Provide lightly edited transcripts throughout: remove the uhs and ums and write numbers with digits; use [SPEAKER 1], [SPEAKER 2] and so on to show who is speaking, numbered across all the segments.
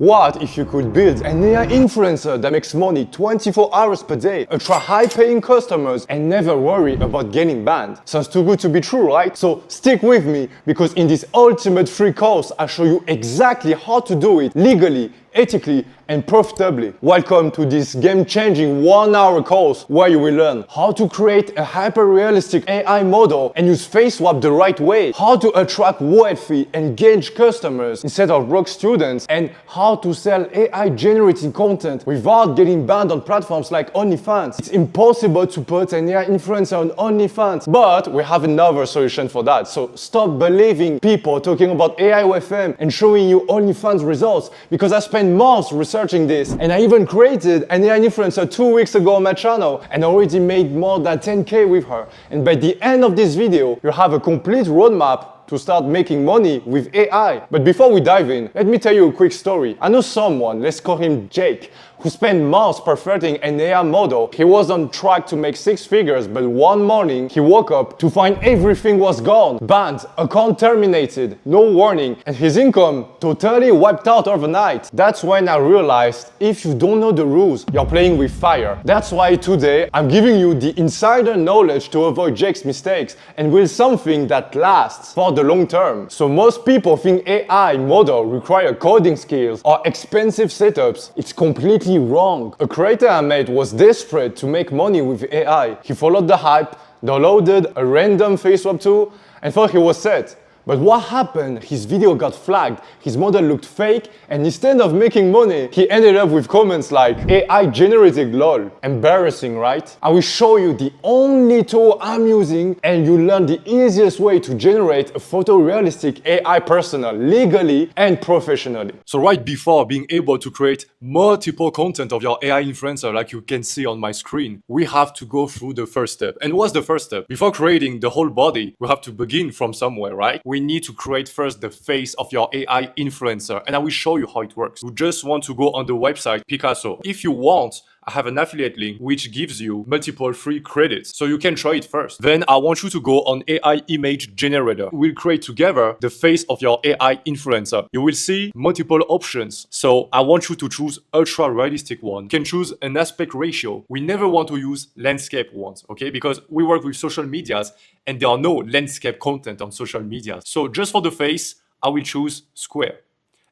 [SPEAKER 1] What if you could build an AI influencer that makes money 24 hours per day, attract high-paying customers, and never worry about getting banned? Sounds too good to be true, right? So stick with me, because in this ultimate free course, I'll show you exactly how to do it legally, ethically, and profitably. Welcome to this game-changing 1-hour course where you will learn how to create a hyper-realistic AI model and use face swap the right way, how to attract wealthy, engaged customers instead of broke students, and how to sell AI-generated content without getting banned on platforms like OnlyFans. It's impossible to put an AI influencer on OnlyFans, but we have another solution for that. So stop believing people talking about AI WFM and showing you OnlyFans results, because I spent months researching this, and I even created an AI influencer 2 weeks ago on my channel and already made more than 10K with her. And by the end of this video, you have a complete roadmap to start making money with AI. But before we dive in, let me tell you a quick story. I know someone, let's call him Jake, who spent months perfecting an AI model. He was on track to make 6 figures, but one morning he woke up to find everything was gone. Banned, account terminated, no warning, and his income totally wiped out overnight. That's when I realized, if you don't know the rules, you're playing with fire. That's why today I'm giving you the insider knowledge to avoid Jake's mistakes and build something that lasts for the long term. So most people think AI model require coding skills or expensive setups. It's completely wrong. A creator I met was desperate to make money with AI. He followed the hype, downloaded a random face swap tool, and thought he was set. But what happened? His video got flagged, his model looked fake, and instead of making money, he ended up with comments like AI generated lol. Embarrassing, right? I will show you the only tool I'm using, and you'll learn the easiest way to generate a photorealistic AI persona legally and professionally.
[SPEAKER 2] So right before being able to create multiple content of your AI influencer, like you can see on my screen, we have to go through the first step. And what's the first step? Before creating the whole body, we have to begin from somewhere, right? We need to create first the face of your AI influencer, and I will show you how it works. You just want to go on the website Picasso. If you want, I have an affiliate link which gives you multiple free credits, so you can try it first. Then I want you to go on AI image generator. We'll create together the face of your AI influencer. You will see multiple options, so I want you to choose ultra realistic one. You can choose an aspect ratio. We never want to use landscape ones, okay? Because we work with social medias and there are no landscape content on social media. So just for the face, I will choose square.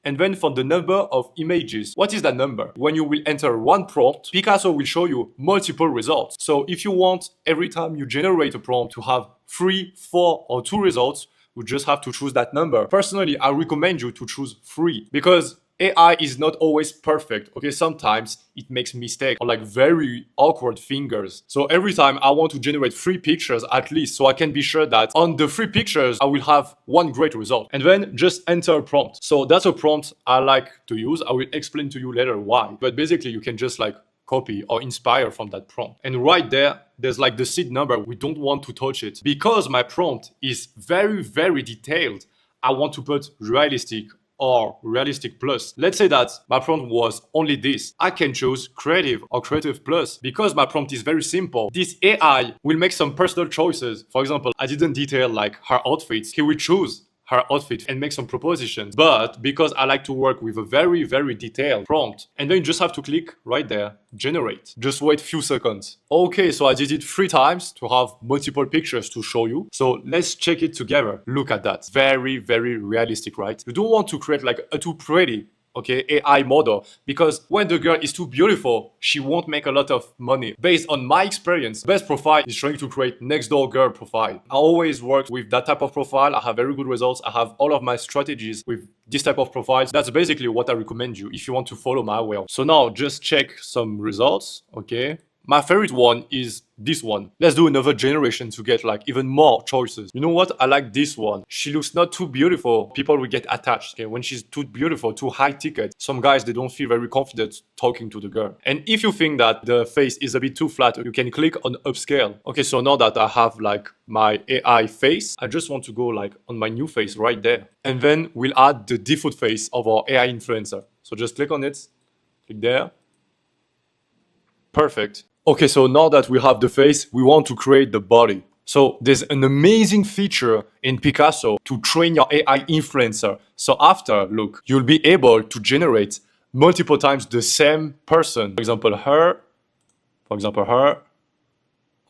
[SPEAKER 2] And then for the number of images, what is that number? When you will enter one prompt, Picasso will show you multiple results. So if you want every time you generate a prompt to have 3, 4, or 2 results, you just have to choose that number. Personally, I recommend you to choose 3 because AI is not always perfect, okay? Sometimes it makes mistakes or like very awkward fingers. So every time I want to generate 3 pictures at least, so I can be sure that on the 3 pictures, I will have one great result. And then just enter a prompt. So that's a prompt I like to use. I will explain to you later why. But basically you can just like copy or inspire from that prompt. And right there, there's like the seed number. We don't want to touch it. Because my prompt is very, very detailed, I want to put realistic or realistic plus. Let's say that my prompt was only this. I can choose creative or creative plus. Because my prompt is very simple, this AI will make some personal choices. For example, I didn't detail like her outfits. He will choose her outfit and make some propositions. But because I like to work with a very, very detailed prompt, and then you just have to click right there, generate. Just wait a few seconds. Okay, so I did it 3 times to have multiple pictures to show you. So let's check it together. Look at that. Very, very realistic, right? You don't want to create like a too pretty, okay, AI model, because when the girl is too beautiful, she won't make a lot of money. Based on my experience, best profile is trying to create next door girl profile. I always work with that type of profile. I have very good results. I have all of my strategies with this type of profiles. That's basically what I recommend you if you want to follow my way. So now just check some results, okay? My favorite one is this one. Let's do another generation to get like even more choices. You know what? I like this one. She looks not too beautiful. People will get attached. Okay, when she's too beautiful, too high ticket, some guys, they don't feel very confident talking to the girl. And if you think that the face is a bit too flat, you can click on upscale. Okay, so now that I have like my AI face, I just want to go like on my new face right there. And then we'll add the default face of our AI influencer. So just click on it, click there. Perfect. Okay, so now that we have the face, we want to create the body. So there's an amazing feature in Picasso to train your AI influencer. So after, look, you'll be able to generate multiple times the same person. For example, her,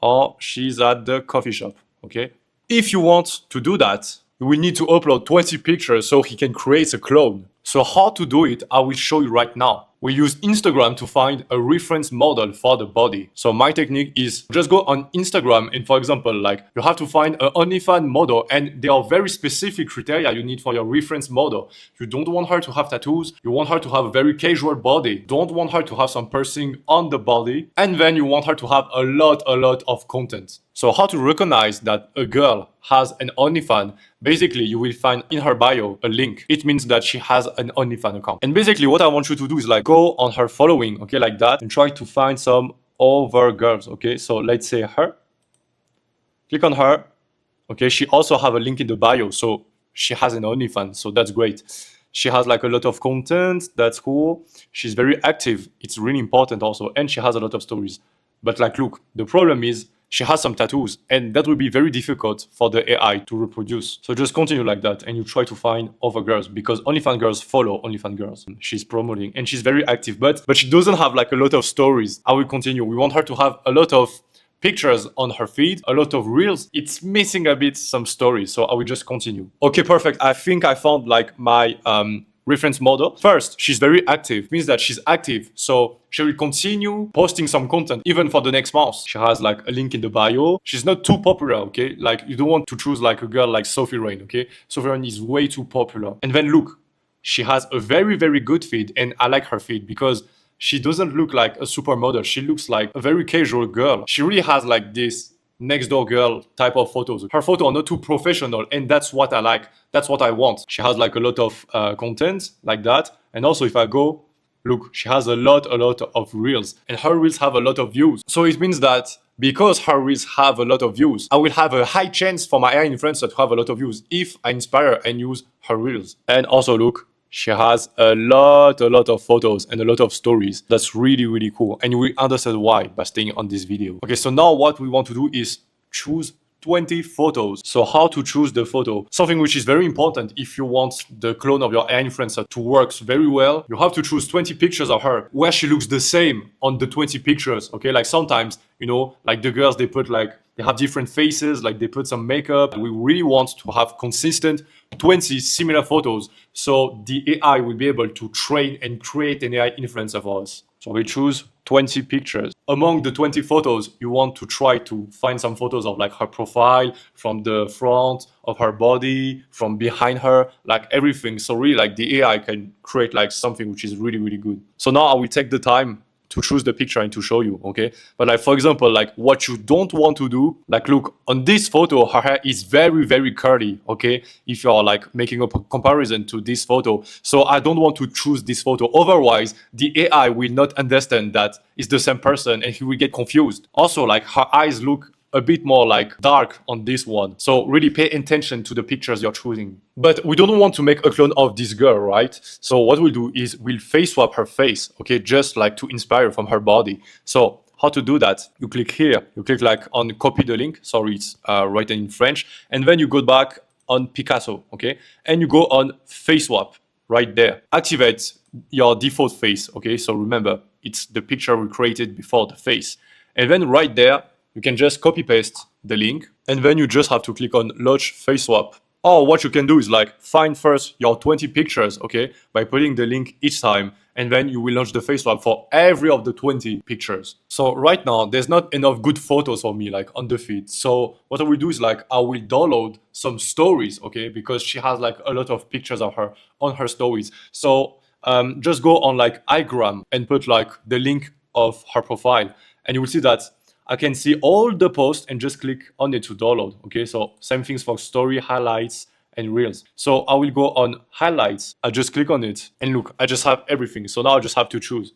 [SPEAKER 2] or she's at the coffee shop, okay? If you want to do that, you will need to upload 20 pictures so he can create a clone. So how to do it, I will show you right now. We use Instagram to find a reference model for the body. So my technique is just go on Instagram and, for example, like you have to find an OnlyFans model, and there are very specific criteria you need for your reference model. You don't want her to have tattoos. You want her to have a very casual body. Don't want her to have some piercing on the body. And then you want her to have a lot of content. So how to recognize that a girl has an OnlyFans? Basically, you will find in her bio a link. It means that she has an OnlyFans account. And basically what I want you to do is like go on her following, okay, like that, and try to find some other girls, okay? So let's say her. Click on her. Okay, she also have a link in the bio, so she has an OnlyFans, so that's great. She has like a lot of content, that's cool. She's very active, it's really important also, and she has a lot of stories. But like, look, the problem is she has some tattoos, and that will be very difficult for the AI to reproduce. So just continue like that, and you try to find other girls, because OnlyFans girls follow OnlyFans girls. She's promoting, and she's very active, but she doesn't have like a lot of stories. I will continue. We want her to have a lot of pictures on her feed, a lot of reels. It's missing a bit some stories, so I will just continue. Okay, perfect. I think I found like my reference model. First, she's very active, means that she's active, so she will continue posting some content even for the next month. She has like a link in the bio. She's not too popular, okay? Like you don't want to choose like a girl like Sophie Rain, okay? Sophie Rain is way too popular. And then look, she has a very good feed, and I like her feed because she doesn't look like a supermodel. She looks like a very casual girl. She really has like this next door girl type of photos. Her photos are not too professional, and that's what I like. That's what I want. She has like a lot of content like that. And also if I go, look, she has a lot of reels, and her reels have a lot of views. So it means that because her reels have a lot of views, I will have a high chance for my AI influencer to have a lot of views if I inspire and use her reels. And also look, she has a lot of photos and a lot of stories. That's really cool. And you will understand why by staying on this video. Okay, so now what we want to do is choose 20 photos. So how to choose the photo? Something which is very important if you want the clone of your AI influencer to work very well. You have to choose 20 pictures of her where she looks the same on the 20 pictures. Okay, like sometimes, you know, like the girls, they put like, they have different faces, like they put some makeup. We really want to have consistent 20 similar photos, so the AI will be able to train and create an AI influencer for us. So we choose 20 pictures. Among the 20 photos, you want to try to find some photos of like her profile, from the front of her body, from behind her, like everything. So really like the AI can create like something which is really good. So now I will take the time to choose the picture and to show you, okay? But like, for example, like what you don't want to do, like look, on this photo, her hair is very curly, okay? If you're like making a comparison to this photo. So I don't want to choose this photo. Otherwise, the AI will not understand that it's the same person and he will get confused. Also, like her eyes look a bit more like dark on this one. So really pay attention to the pictures you're choosing. But we don't want to make a clone of this girl, right? So what we'll do is we'll face swap her face, okay? Just like to inspire from her body. So how to do that? You click here, you click like on copy the link. Sorry, it's written in French. And then you go back on Picasso, okay? And you go on face swap right there. Activate your default face, okay? So remember, it's the picture we created before the face. And then right there, you can just copy paste the link, and then you just have to click on launch face swap. Or what you can do is like find first your 20 pictures, okay, by putting the link each time, and then you will launch the face swap for every of the 20 pictures. So right now there's not enough good photos for me like on the feed. So what I will do is like I will download some stories, okay, because she has like a lot of pictures of her on her stories. So just go on like iGram and put like the link of her profile, and you will see that I can see all the posts and just click on it to download. Okay, so same things for story, highlights, and reels. So I will go on highlights. I just click on it, and look, I just have everything. So now I just have to choose.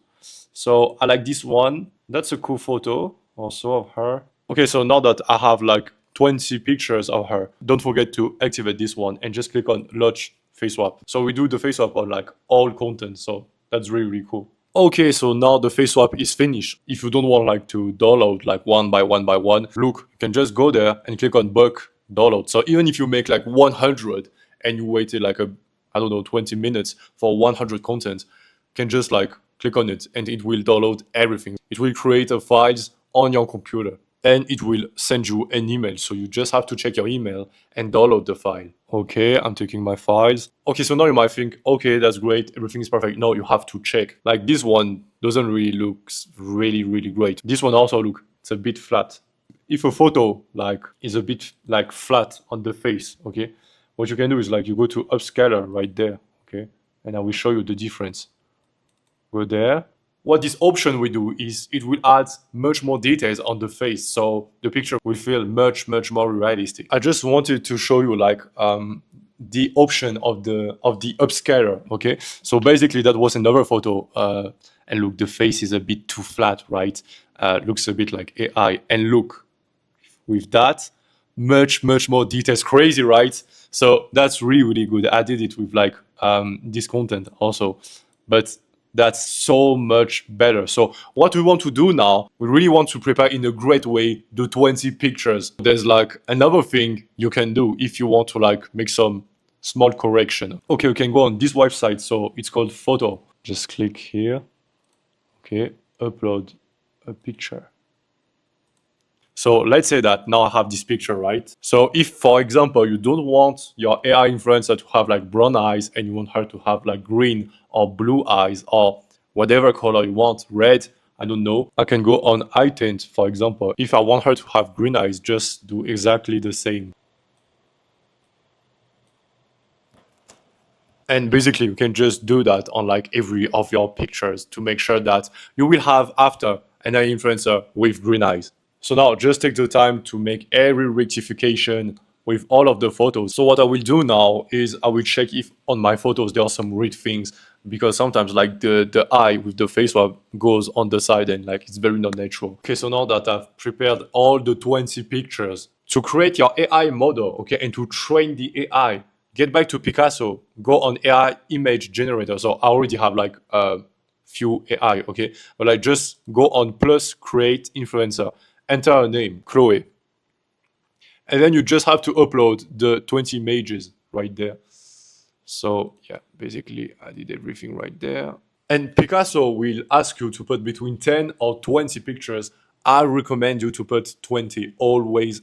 [SPEAKER 2] So I like this one. That's a cool photo also of her. Okay, so now that I have like 20 pictures of her, don't forget to activate this one and just click on launch face swap. So we do the face swap on like all content. So that's really cool. Okay, so now the face swap is finished. If you don't want like to download like one by one, look, you can just go there and click on bulk download. So even if you make like 100 and you waited like I don't know, 20 minutes for 100 content, can just like click on it and it will download everything. It will create a files on your computer and it will send you an email. So you just have to check your email and download the file. Okay, I'm taking my files. Okay, so now you might think, okay, that's great, everything is perfect. No, you have to check. Like this one doesn't really look really great. This one also look, it's a bit flat. If a photo like is a bit like flat on the face, okay, what you can do is like you go to upscaler right there, okay, and I will show you the difference. Go there. What this option will do is it will add much more details on the face, so the picture will feel much more realistic. I just wanted to show you like the option of the upscaler. Okay, so basically that was another photo, and look, the face is a bit too flat, right? Looks a bit like AI, and look, with that, much more details. Crazy, right? So that's really good. I did it with like this content also, but that's so much better. So what we want to do now, we really want to prepare in a great way the 20 pictures. There's like another thing you can do if you want to like make some small correction. Okay, you can go on this website. So it's called Photo. Just click here. Okay, upload a picture. So let's say that now I have this picture, right? So if, for example, you don't want your AI influencer to have like brown eyes and you want her to have like green or blue eyes or whatever color you want, red, I don't know. I can go on eye tint, for example. If I want her to have green eyes, just do exactly the same. And basically you can just do that on like every of your pictures to make sure that you will have after an AI influencer with green eyes. So now just take the time to make every rectification with all of the photos. So what I will do now is I will check if on my photos there are some weird things, because sometimes like the eye with the face swap goes on the side and like it's very not natural. Okay, so now that I've prepared all the 20 pictures, to create your AI model, okay, and to train the AI, get back to Picasso, go on AI image generator. So I already have like a few AI, okay, but like just go on plus create influencer, enter a name, Chloe. And then you just have to upload the 20 images right there. So yeah, basically I did everything right there. And Picasso will ask you to put between 10 or 20 pictures. I recommend you to put 20, always.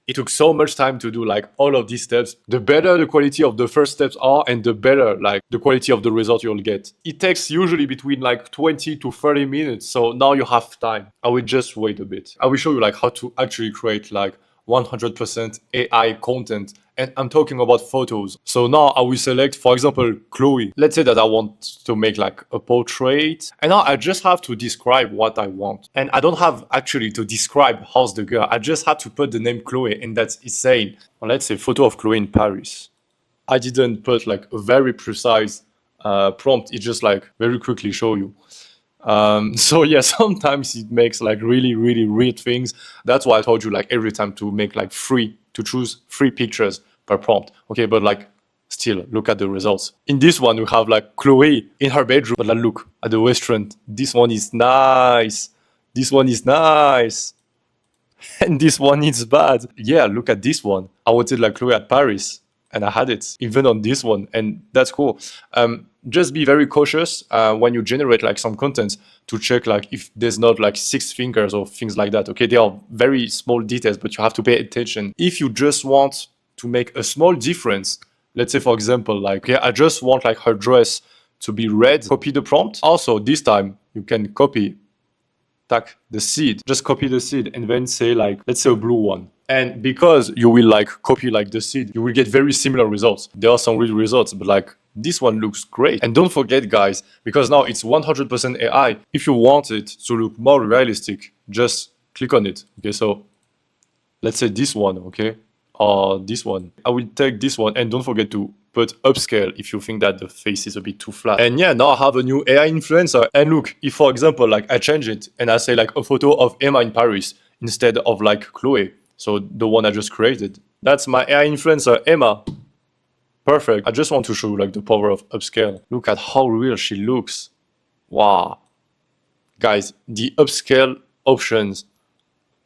[SPEAKER 2] It took so much time to do like all of these steps. The better the quality of the first steps are and the better like the quality of the result you'll get. It takes usually between like 20 to 30 minutes. So now you have time. I will just wait a bit. I will show you like how to actually create like 100% AI content, and I'm talking about photos. So now I will select, for example, Chloe. Let's say that I want to make like a portrait, and now I just have to describe what I want. And I don't have actually to describe how's the girl. I just have to put the name Chloe, and that's insane. Well, let's say photo of Chloe in Paris. I didn't put like a very precise prompt. It just like very quickly show you. So yeah, sometimes it makes like really weird things. That's why I told you like every time to make like to choose 3 pictures per prompt. Okay, but like still look at the results. In this one we have like Chloe in her bedroom, but like look at the restaurant. This one is nice. This one is nice. And this one is bad. Yeah, look at this one. I wanted like Chloe at Paris, and I had it even on this one, and that's cool. Just be very cautious when you generate like some content to check like if there's not like 6 fingers or things like that. Okay, they are very small details, but you have to pay attention. If you just want to make a small difference, let's say for example, like okay, I just want like her dress to be red, copy the prompt. Also this time you can copy the seed, just copy the seed and then say like, let's say a blue one. And because you will like copy like the seed, you will get very similar results. There are some real results, but like this one looks great. And don't forget guys, because now it's 100% AI. If you want it to look more realistic, just click on it. Okay, so let's say this one, okay, or this one. I will take this one, and don't forget to put upscale if you think that the face is a bit too flat. And yeah, now I have a new AI influencer. And look, if for example, like I change it and I say like a photo of Emma in Paris instead of like Chloe, so the one I just created, that's my AI influencer, Emma. Perfect. I just want to show you like the power of upscale. Look at how real she looks. Wow. Guys, the upscale options,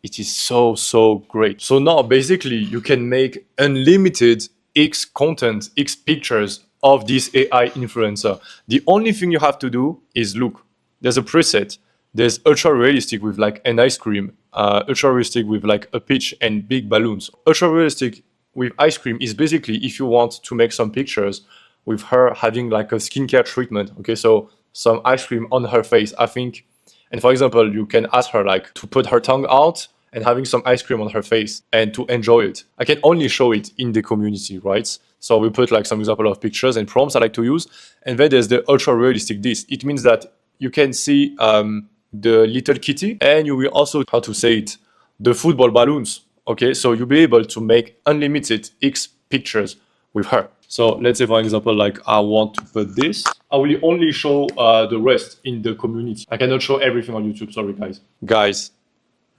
[SPEAKER 2] it is so great. So now basically you can make unlimited X content, X pictures of this AI influencer. The only thing you have to do is look, there's a preset. There's ultra realistic with like an ice cream, ultra realistic with like a peach and big balloons. Ultra realistic with ice cream is basically if you want to make some pictures with her having like a skincare treatment. Okay, so some ice cream on her face, I think. And for example, you can ask her like to put her tongue out and having some ice cream on her face and to enjoy it. I can only show it in the community, right? So we put like some example of pictures and prompts I like to use. And then there's the ultra realistic this. It means that you can see the little kitty and you will also, how to say it, the football balloons. Okay, so you'll be able to make unlimited X pictures with her. So let's say, for example, like I want to put this. I will only show the rest in the community. I cannot show everything on YouTube. Sorry, guys. Guys,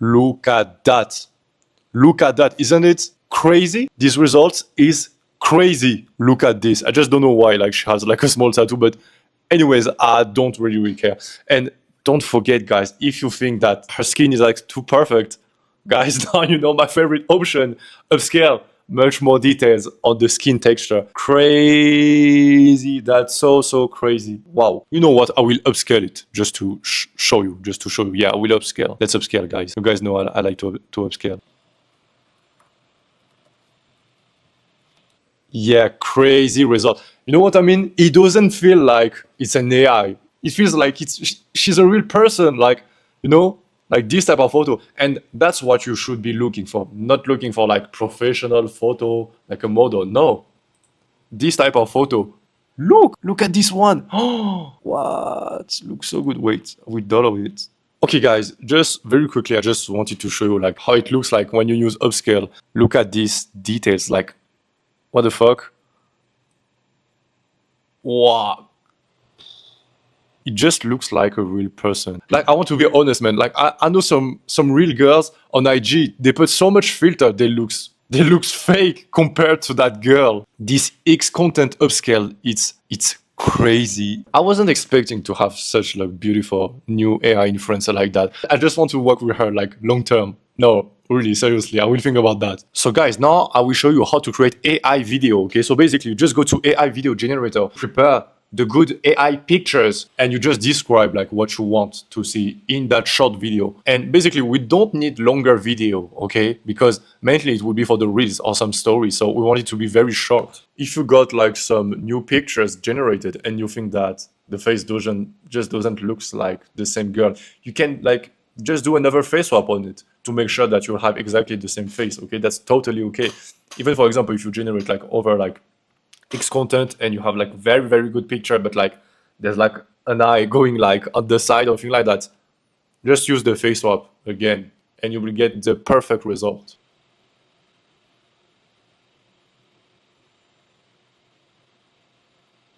[SPEAKER 2] look at that. Look at that. Isn't it crazy? This result is crazy. Look at this. I just don't know why. Like she has like a small tattoo, but anyways, I don't really care. And don't forget, guys, if you think that her skin is like too perfect, guys, now you know my favorite option, upscale. Much more details on the skin texture. Crazy. That's so crazy. Wow. You know what? I will upscale it just to show you. Yeah, I will upscale. Let's upscale, guys. You guys know I like to upscale. Yeah, crazy result. You know what I mean? It doesn't feel like it's an AI. It feels like she's a real person. Like, you know, like this type of photo. And that's what you should be looking for. Not looking for like professional photo, like a model. No. This type of photo. Look at this one. Oh, what? Looks so good. Wait, we dollar it. Okay, guys, just very quickly, I just wanted to show you like how it looks like when you use upscale. Look at these details. Like, what the fuck? Wow. It just looks like a real person. Like, I want to be honest, man. Like, I know some real girls on IG. They put so much filter. They looks fake compared to that girl. This X content upscale, it's crazy. I wasn't expecting to have such like beautiful new AI influencer like that. I just want to work with her like long term. No, really, seriously, I will think about that. So guys, now I will show you how to create AI video. Okay, so basically, you just go to AI video generator, prepare the good AI pictures, and you just describe like what you want to see in that short video. And basically we don't need longer video, okay? Because mainly it would be for the reels or some stories. So we want it to be very short. If you got like some new pictures generated and you think that the face doesn't look like the same girl, you can like just do another face swap on it to make sure that you have exactly the same face, okay? That's totally okay. Even for example, if you generate like over like X content and you have like very good picture, but like there's like an eye going like on the side or thing like that, just use the face swap again and you will get the perfect result.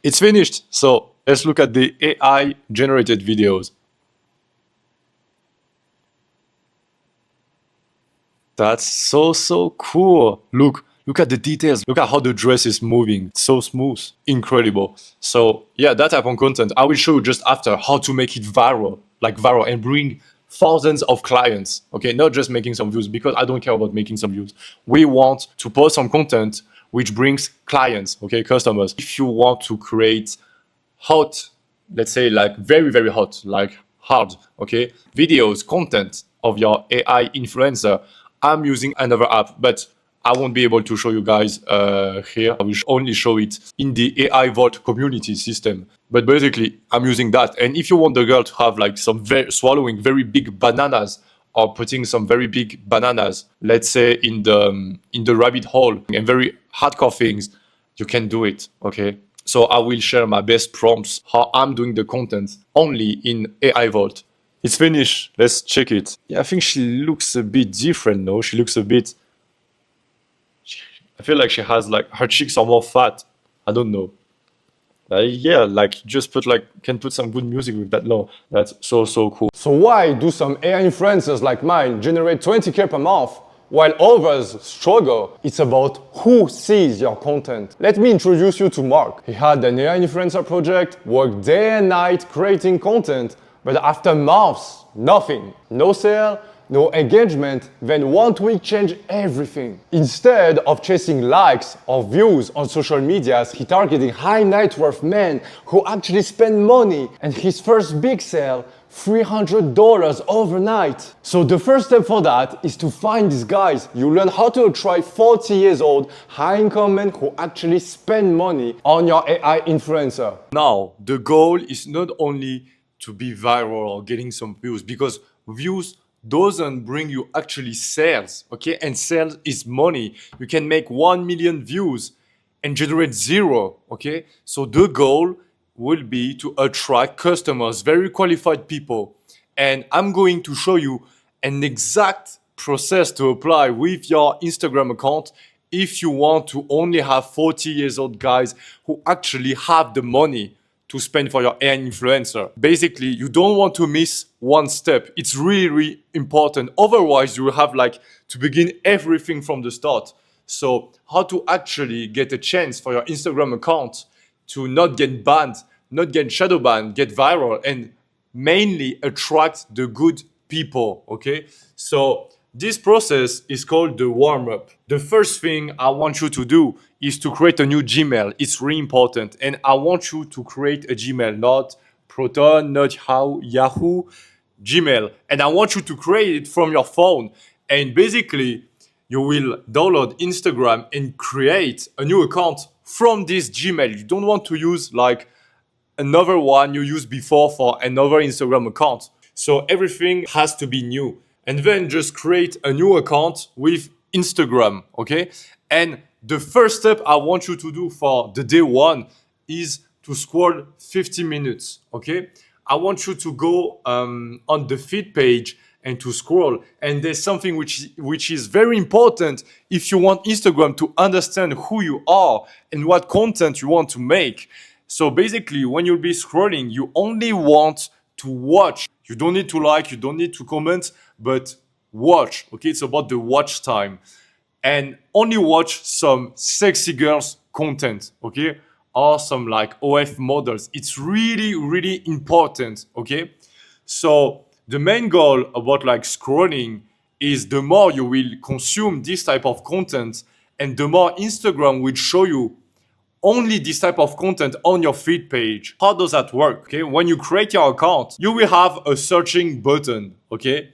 [SPEAKER 2] It's finished. So let's look at the AI generated videos. That's so cool. Look at the details. Look at how the dress is moving. It's so smooth. Incredible. So yeah, that type of content, I will show you just after how to make it viral, and bring thousands of clients. Okay, not just making some views, because I don't care about making some views. We want to post some content which brings clients, okay, customers. If you want to create hot, let's say like very hot, like hard, okay, videos, content of your AI influencer, I'm using another app, but I won't be able to show you guys here. I will only show it in the AI Vault community system. But basically, I'm using that. And if you want the girl to have like some swallowing very big bananas, or putting some very big bananas, let's say in the rabbit hole, and very hardcore things, you can do it, okay? So I will share my best prompts, how I'm doing the content only in AI Vault. It's finished. Let's check it. Yeah, I think she looks a bit different, no? She looks a bit... I feel like she has like, her cheeks are more fat. I don't know. Yeah, like just can put some good music with that. No, that's so cool.
[SPEAKER 1] So why do some AI influencers like mine generate 20K per month while others struggle? It's about who sees your content. Let me introduce you to Mark. He had an AI influencer project, worked day and night creating content, but after months, nothing. No sale, no engagement, then 1 tweet change everything. Instead of chasing likes or views on social medias, he targeting high net worth men who actually spend money, and his first big sale, $300 overnight. So the first step for that is to find these guys. You learn how to attract 40 years old high income men who actually spend money on your AI influencer.
[SPEAKER 2] Now, the goal is not only to be viral or getting some views, because views doesn't bring you actually sales, okay? And sales is money. You can make 1 million views and generate zero, okay? So the goal will be to attract customers, very qualified people. And I'm going to show you an exact process to apply with your Instagram account if you want to only have 40 years old guys who actually have the money to spend for your AI influencer. Basically, you don't want to miss one step. It's really, really important. Otherwise, you will have like to begin everything from the start. So how to actually get a chance for your Instagram account to not get banned, not get shadow banned, get viral, and mainly attract the good people, okay? So this process is called the warm-up. The first thing I want you to do is to create a new Gmail. It's really important. And I want you to create a Gmail, not Proton, not Yahoo, Gmail. And I want you to create it from your phone. And basically, you will download Instagram and create a new account from this Gmail. You don't want to use like another one you used before for another Instagram account. So everything has to be new. And then just create a new account with Instagram, okay? And the first step I want you to do for the day one is to scroll 50 minutes, okay? I want you to go on the feed page and to scroll. And there's something which is very important if you want Instagram to understand who you are and what content you want to make. So basically, when you'll be scrolling, you only want to watch. You don't need to like, you don't need to comment, but watch, okay? It's about the watch time. And only watch some sexy girls content, okay? Or some like OF models. It's really, really important, okay? So the main goal about like scrolling is the more you will consume this type of content and the more Instagram will show you only this type of content on your feed page. How does that work? Okay, when you create your account, you will have a searching button, okay?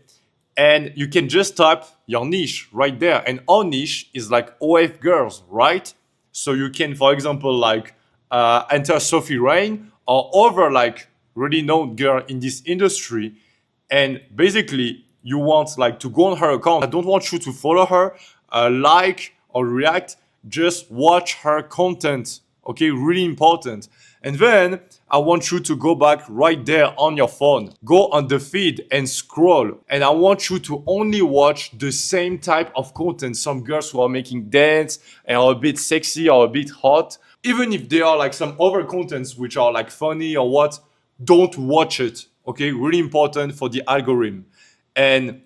[SPEAKER 2] And you can just type your niche right there. And our niche is like OF girls, right? So you can, for example, like enter Sophie Rain or other like really known girl in this industry. And basically you want like to go on her account. I don't want you to follow her, like or react. Just watch her content, okay? Really important. And then I want you to go back right there on your phone. Go on the feed and scroll. And I want you to only watch the same type of content. Some girls who are making dance and are a bit sexy or a bit hot. Even if they are like some other contents which are like funny or what, don't watch it, okay? Really important for the algorithm. And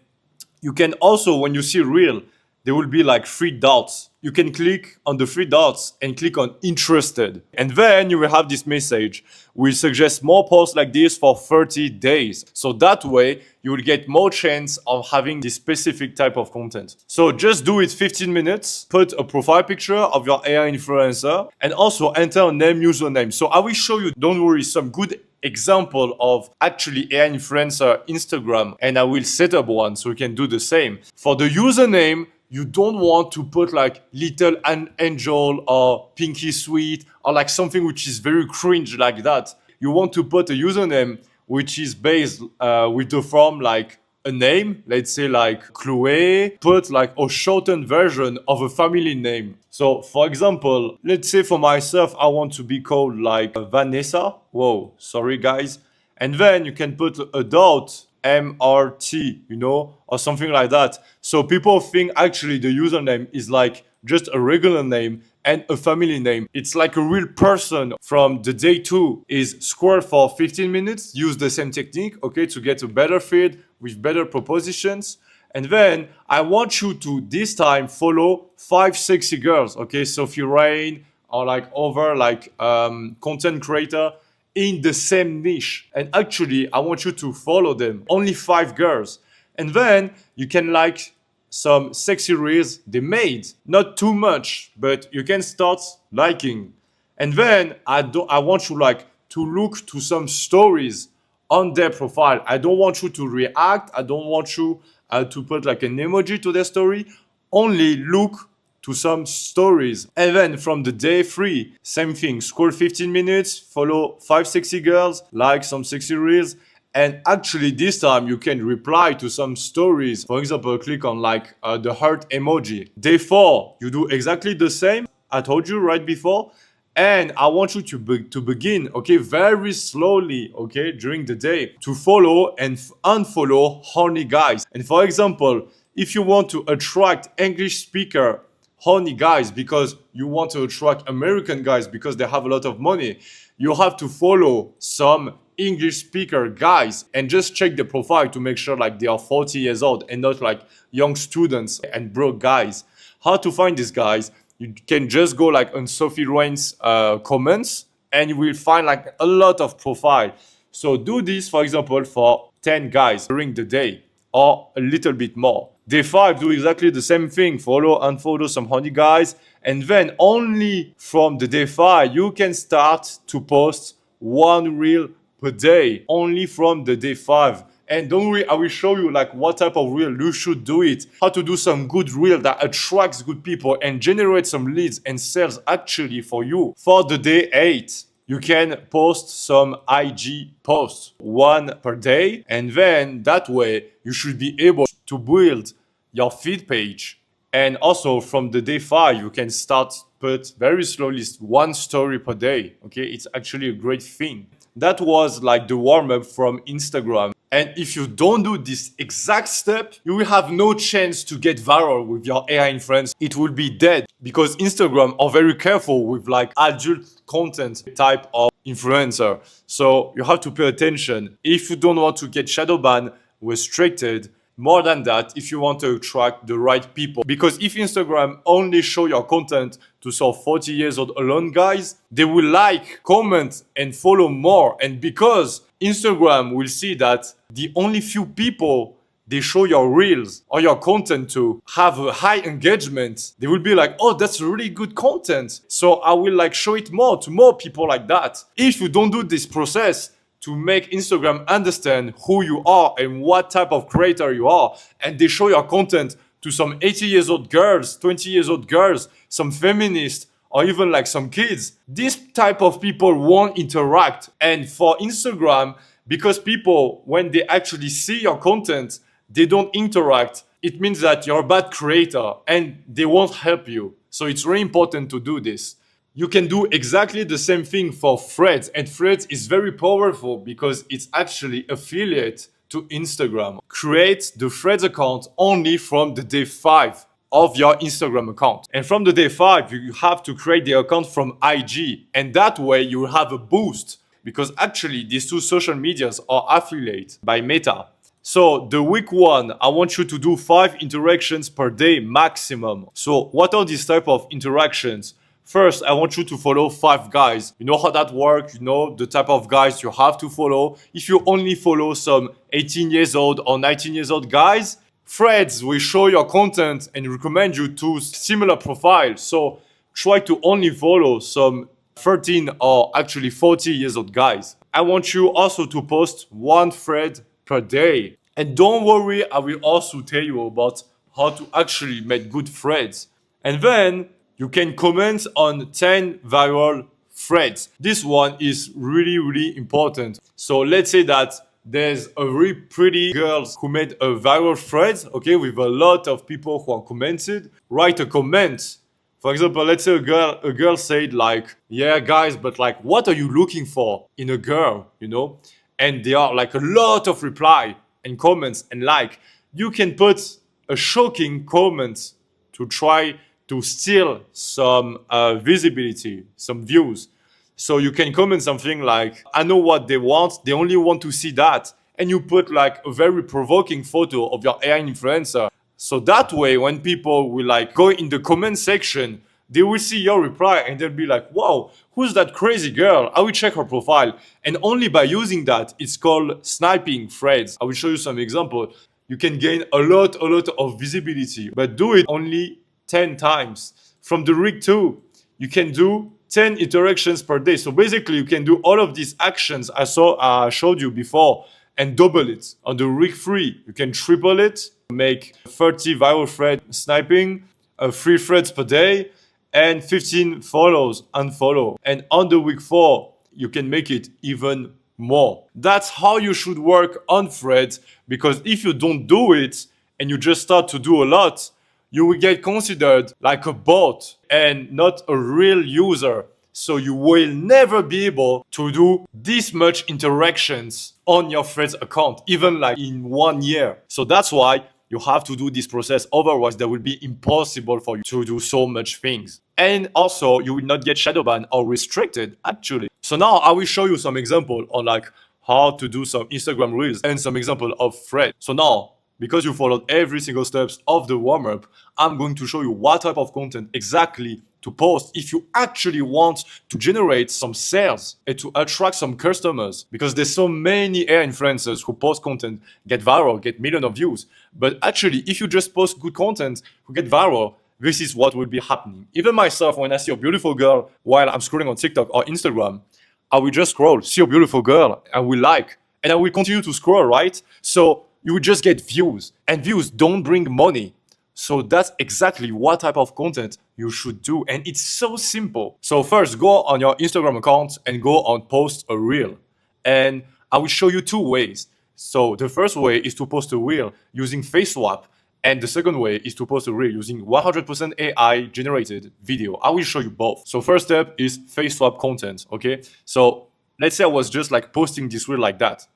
[SPEAKER 2] you can also, when you see reel, there will be like 3 dots. You can click on the 3 dots and click on interested. And then you will have this message. We suggest more posts like this for 30 days. So that way you will get more chance of having this specific type of content. So just do it 15 minutes, put a profile picture of your AI influencer and also enter a name, username. So I will show you, don't worry, some good example of actually AI influencer Instagram, and I will set up one so you can do the same. For the username, you don't want to put like little angel or pinky sweet or like something which is very cringe like that. You want to put a username which is based with the form like a name, let's say like Chloe, put like a shortened version of a family name. So for example, let's say for myself, I want to be called like Vanessa. Whoa, sorry guys. And then you can put a dot, MRT, you know, or something like that. So people think actually the username is like just a regular name and a family name. It's like a real person. From the day 2 is scroll for 15 minutes, use the same technique, okay, to get a better feed with better propositions. And then I want you to this time follow 5 sexy girls, okay, Sophie Rain or like other like content creator in the same niche. And actually I want you to follow them, only 5 girls. And then you can like some sexy reels they made. Not too much, but you can start liking. And then I want you like to look to some stories on their profile. I don't want you to react. I don't want you to put like an emoji to their story. Only look to some stories. And then from the day 3, same thing. Scroll 15 minutes, follow 5 sexy girls, like some sexy reels. And actually this time you can reply to some stories. For example, click on like the heart emoji. Day 4, you do exactly the same. I told you right before. And I want you to begin, okay, very slowly, okay, during the day to follow and unfollow horny guys. And for example, if you want to attract English speaker horny guys because you want to attract American guys because they have a lot of money, you have to follow some English speaker guys and just check the profile to make sure like they are 40 years old and not like young students and broke guys. How to find these guys? You can just go like on Sophie Rain's comments and you will find like a lot of profile. So do this, for example, for 10 guys during the day or a little bit more. Day 5, do exactly the same thing. Follow, unfollow some honey guys. And then only from the day 5, you can start to post one reel per day. Only from the day 5. And don't worry, I will show you like what type of reel you should do it. How to do some good reel that attracts good people and generate some leads and sales actually for you. For the day 8, you can post some IG posts, 1 per day. And then that way you should be able to build your feed page. And also from the day 5, you can start put very slowly 1 story per day. Okay, it's actually a great thing. That was like the warm-up from Instagram. And if you don't do this exact step, you will have no chance to get viral with your AI influence. It will be dead because Instagram are very careful with like adult content type of influencer. So you have to pay attention. If you don't want to get shadow banned, restricted, more than that, if you want to attract the right people. Because if Instagram only show your content to some 40 years old alone guys, they will like, comment, and follow more. And because Instagram will see that the only few people they show your reels or your content to have a high engagement, they will be like, oh, that's really good content. So I will like show it more to more people like that. If you don't do this process, to make Instagram understand who you are and what type of creator you are, and they show your content to some 80 years old girls, 20 years old girls, some feminists, or even like some kids, this type of people won't interact. And for Instagram, because people, when they actually see your content, they don't interact, it means that you're a bad creator and they won't help you. So it's really important to do this. You can do exactly the same thing for Threads, and Threads is very powerful because it's actually affiliate to Instagram. Create the Threads account only from the day 5 of your Instagram account. And from the day 5, you have to create the account from IG, and that way you will have a boost because actually these two social medias are affiliated by Meta. So the week 1, I want you to do 5 interactions per day maximum. So what are these type of interactions? First, I want you to follow 5 guys. You know how that works. You know the type of guys you have to follow. If you only follow some 18 years old or 19 years old guys, Threads will show your content and recommend you to similar profiles. So try to only follow some 13 or actually 40 years old guys. I want you also to post 1 thread per day. And don't worry, I will also tell you about how to actually make good threads. And then you can comment on 10 viral threads. This one is really, really important. So let's say that there's a really pretty girl who made a viral thread, okay, with a lot of people who are commented. Write a comment. For example, let's say a girl said like, yeah, guys, but like, what are you looking for in a girl, you know? And there are like a lot of reply and comments and like. You can put a shocking comment to try to steal some visibility, some views. So you can comment something like, I know what they want, they only want to see that. And you put like a very provoking photo of your AI influencer. So that way, when people will like go in the comment section, they will see your reply and they'll be like, wow, who's that crazy girl? I will check her profile. And only by using that, it's called sniping threads. I will show you some example. you can gain a lot of visibility, but do it only 10 times. From the week 2, you can do 10 interactions per day. So basically you can do all of these actions I showed you before and double it. On the week 3, you can triple it, make 30 viral thread sniping, 3 threads per day, and 15 follows, unfollow. And on the week 4, you can make it even more. That's how you should work on Threads, because if you don't do it and you just start to do a lot, you will get considered like a bot and not a real user. So you will never be able to do this much interactions on your Threads account, even like in 1 year. So that's why you have to do this process. Otherwise, that will be impossible for you to do so much things. And also, you will not get shadow banned or restricted, actually. So now I will show you some example on like how to do some Instagram Reels and some example of Thread. So now, because you followed every single steps of the warm-up, I'm going to show you what type of content exactly to post if you actually want to generate some sales and to attract some customers. Because there's so many AI influencers who post content, get viral, get millions of views. But actually, if you just post good content who get viral, this is what will be happening. Even myself, when I see a beautiful girl while I'm scrolling on TikTok or Instagram, I will just scroll, see a beautiful girl, I will like, and I will continue to scroll, right? So you will just get views, and views don't bring money. So that's exactly what type of content you should do. And it's so simple. So first, go on your Instagram account and go on post a reel. And I will show you 2 ways. So the first way is to post a reel using face swap. And the second way is to post a reel using 100% AI generated video. I will show you both. So first step is face swap content, okay? So let's say I was just like posting this reel like that.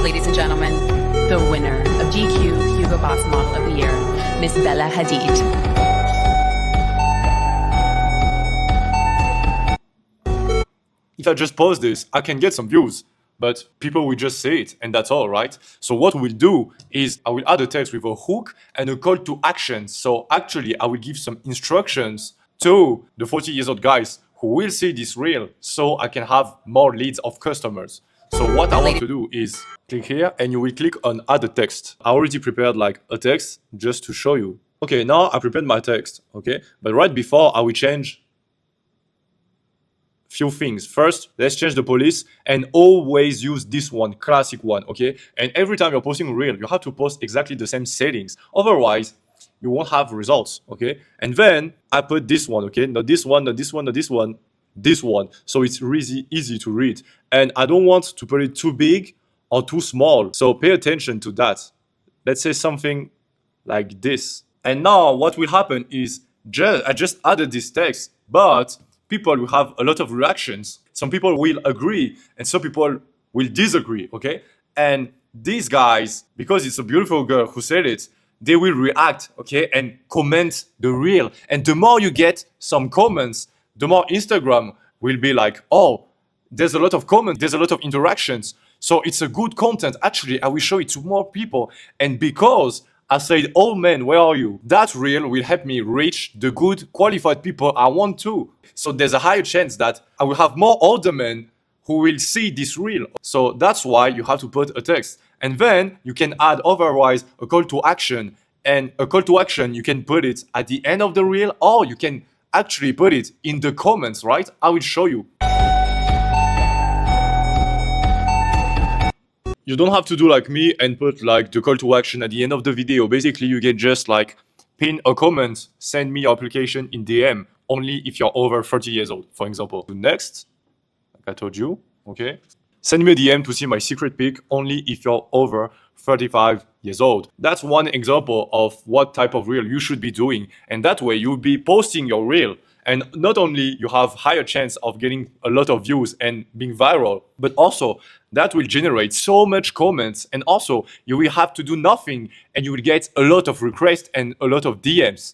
[SPEAKER 3] Ladies and gentlemen, the winner of GQ Hugo Boss Model of the Year, Miss Bella Hadid.
[SPEAKER 2] If I just post this, I can get some views, but people will just say it, and that's all, right? So what we'll do is I will add a text with a hook and a call to action. So actually, I will give some instructions to the 40-year-old guys who will see this reel, so I can have more leads of customers. So what I want to do is click here and you will click on add a text. I already prepared like a text just to show you. Okay, now I prepared my text, okay? But right before I will change few things. First, let's change the police and always use this one, classic one, okay? And every time you're posting a reel, you have to post exactly the same settings. Otherwise, you won't have results, okay? And then I put this one, okay? Not this one, not this one, not this one, this one. So it's really easy to read. And I don't want to put it too big or too small. So pay attention to that. Let's say something like this. And now what will happen is I just added this text, but people will have a lot of reactions. Some people will agree and some people will disagree, okay? And these guys, because it's a beautiful girl who said it, they will react, okay? And comment the reel. And the more you get some comments, the more Instagram will be like, oh, there's a lot of comments, there's a lot of interactions. So it's a good content. Actually, I will show it to more people. And because I said, oh man, where are you? That reel will help me reach the good qualified people I want to. So there's a higher chance that I will have more older men who will see this reel. So that's why you have to put a text. And then you can add otherwise a call to action. And a call to action, you can put it at the end of the reel, or you can actually put it in the comments, right? I will show you. You don't have to do like me and put like the call to action at the end of the video. Basically, you can just like pin a comment, send me your application in DM, only if you're over 30 years old, for example. Next, like I told you, okay? Send me a DM to see my secret pic, only if you're over 35 years old. That's one example of what type of reel you should be doing. And that way you'll be posting your reel. And not only you have higher chance of getting a lot of views and being viral, but also that will generate so much comments. And also you will have to do nothing and you will get a lot of requests and a lot of DMs.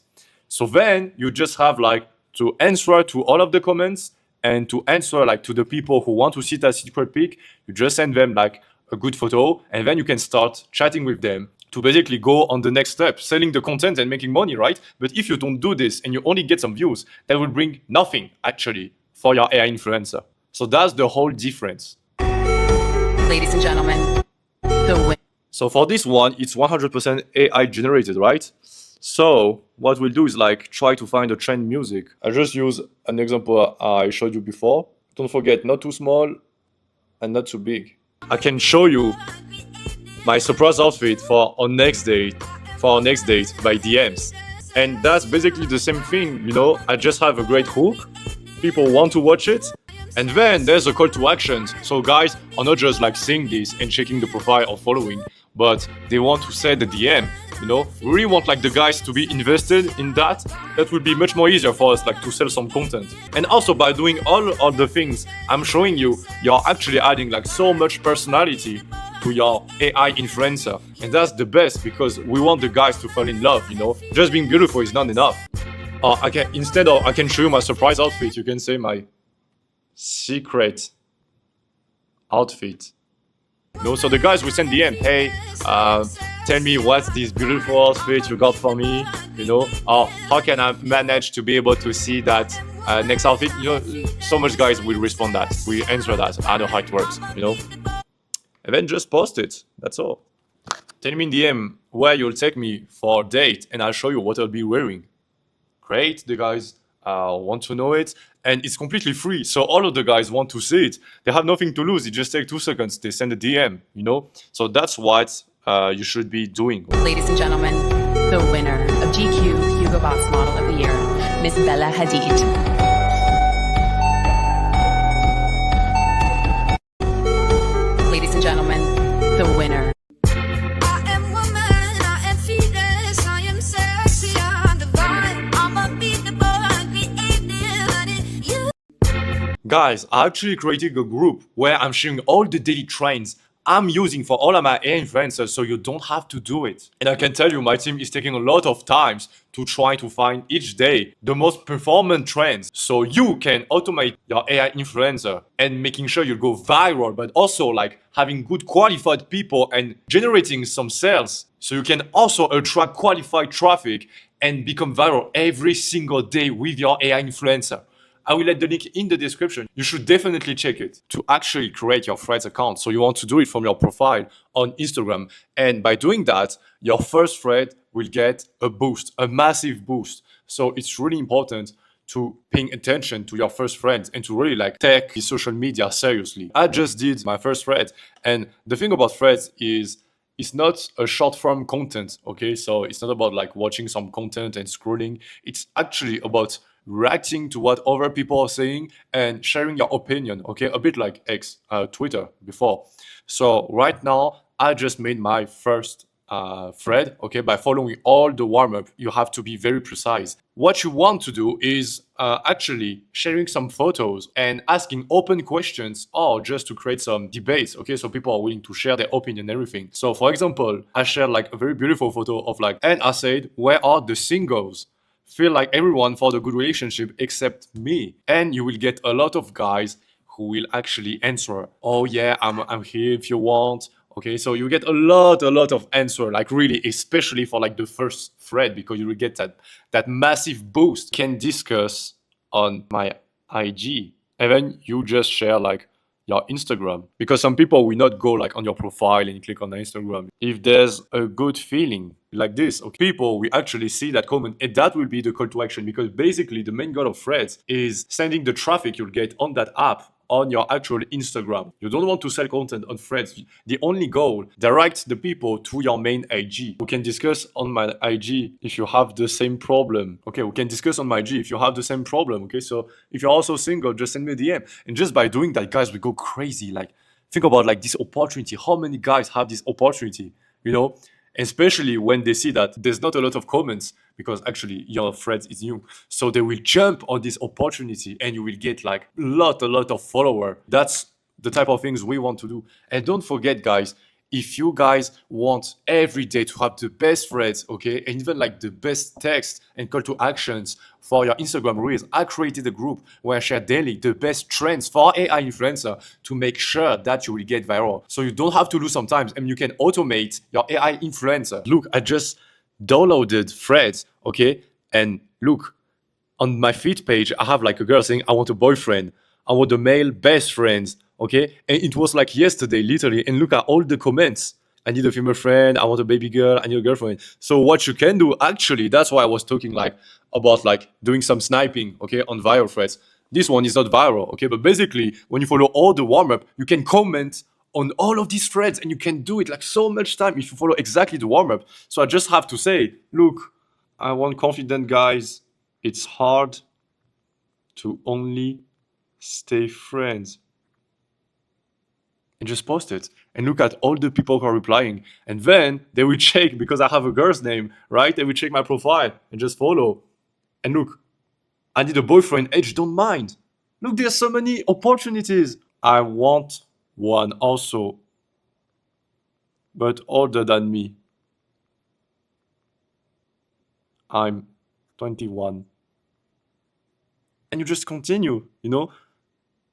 [SPEAKER 2] So then you just have like to answer to all of the comments and to answer like to the people who want to see that secret pic. You just send them like a good photo and then you can start chatting with them to basically go on the next step, selling the content and making money, right? But if you don't do this and you only get some views, that will bring nothing actually for your AI influencer. So that's the whole difference.
[SPEAKER 3] Ladies and gentlemen, the winner.
[SPEAKER 2] So for this one, it's 100% AI generated, right? So what we'll do is like try to find a trend music. I just use an example I showed you before. Don't forget, not too small and not too big. I can show you my surprise outfit for our next date by DMs. And that's basically the same thing, you know. I just have a great hook. People want to watch it. And then there's a call to action. So guys are not just like seeing this and checking the profile or following, but they want to send the DM. You know, we really want like the guys to be invested in that. That would be much more easier for us like to sell some content. And also by doing all the things I'm showing you, you're actually adding like so much personality to your AI influencer. And that's the best because we want the guys to fall in love, you know. Just being beautiful is not enough. I can show you my surprise outfit. You can say my secret outfit. No, so the guys will send DM, hey, tell me what's this beautiful outfit you got for me, you know, or how can I manage to be able to see that next outfit, you know. So much guys will respond that, we answer that, I know how it works, you know, and then just post it, that's all. Tell me in DM where you'll take me for a date and I'll show you what I'll be wearing. Great, the guys want to know it, and it's completely free, so all of the guys want to see it. They have nothing to lose. It just takes 2 seconds. They send a DM, you know. So that's what you should be doing.
[SPEAKER 3] Ladies and gentlemen, the winner of GQ Hugo Boss Model of the Year, Miss Bella Hadid. Ladies and gentlemen, the winner.
[SPEAKER 2] Guys, I actually created a group where I'm sharing all the daily trends I'm using for all of my AI influencers, so you don't have to do it. And I can tell you, my team is taking a lot of times to try to find each day the most performant trends, so you can automate your AI influencer and making sure you go viral, but also like having good qualified people and generating some sales, so you can also attract qualified traffic and become viral every single day with your AI influencer. I will let the link in the description. You should definitely check it to actually create your Threads account. So you want to do it from your profile on Instagram. And by doing that, your first thread will get a boost, a massive boost. So it's really important to paying attention to your first threads and to really like take the social media seriously. I just did my first thread. And the thing about threads is it's not a short form content, okay? So it's not about like watching some content and scrolling. It's actually about reacting to what other people are saying and sharing your opinion, okay? A bit like X, Twitter before. So right now, I just made my first thread, okay? By following all the warm-up, you have to be very precise. What you want to do is actually sharing some photos and asking open questions or just to create some debates, okay? So people are willing to share their opinion and everything. So for example, I shared like a very beautiful photo of like, and I said, where are the singles? Feel like everyone for the good relationship except me. And you will get a lot of guys who will actually answer, oh yeah, I'm here if you want. Okay, so you get a lot of answer, like really, especially for like the first thread, because you will get that massive boost. Can discuss on my IG, and then you just share like your Instagram, because some people will not go like on your profile and click on the Instagram. If there's a good feeling like this, okay, people will actually see that comment, and that will be the call to action, because basically the main goal of Threads is sending the traffic you'll get on that app on your actual Instagram. You don't want to sell content on Threads. The only goal, direct the people to your main IG. We can discuss on my IG if you have the same problem. Okay, we can discuss on my IG if you have the same problem. Okay, so if you're also single, just send me a DM. And just by doing that, guys, we go crazy. Like, think about like this opportunity. How many guys have this opportunity, you know? Especially when they see that there's not a lot of comments, because actually your thread is new. So they will jump on this opportunity and you will get like a lot of followers. That's the type of things we want to do. And don't forget, guys, if you guys want every day to have the best threads, okay, and even like the best text and call to actions for your Instagram Reels, I created a group where I share daily the best trends for AI influencer to make sure that you will get viral. So you don't have to lose some time and you can automate your AI influencer. Look, I just downloaded Threads, okay, and look, on my feed page, I have like a girl saying, I want a boyfriend, I want a male best friends, okay, and it was like yesterday, literally, and look at all the comments. I need a female friend, I want a baby girl, I need a girlfriend. So what you can do, actually, that's why I was talking like about like doing some sniping, okay, on viral threads. This one is not viral, okay, but basically when you follow all the warm-up, you can comment on all of these threads and you can do it like so much time if you follow exactly the warm-up. So I just have to say, look, I want confident guys. It's hard to only stay friends. And just post it and look at all the people who are replying. And then they will check, because I have a girl's name, right? They will check my profile and just follow. And look, I need a boyfriend, age don't mind. Look, there's so many opportunities. I want one also, but older than me. I'm 21. And you just continue, you know?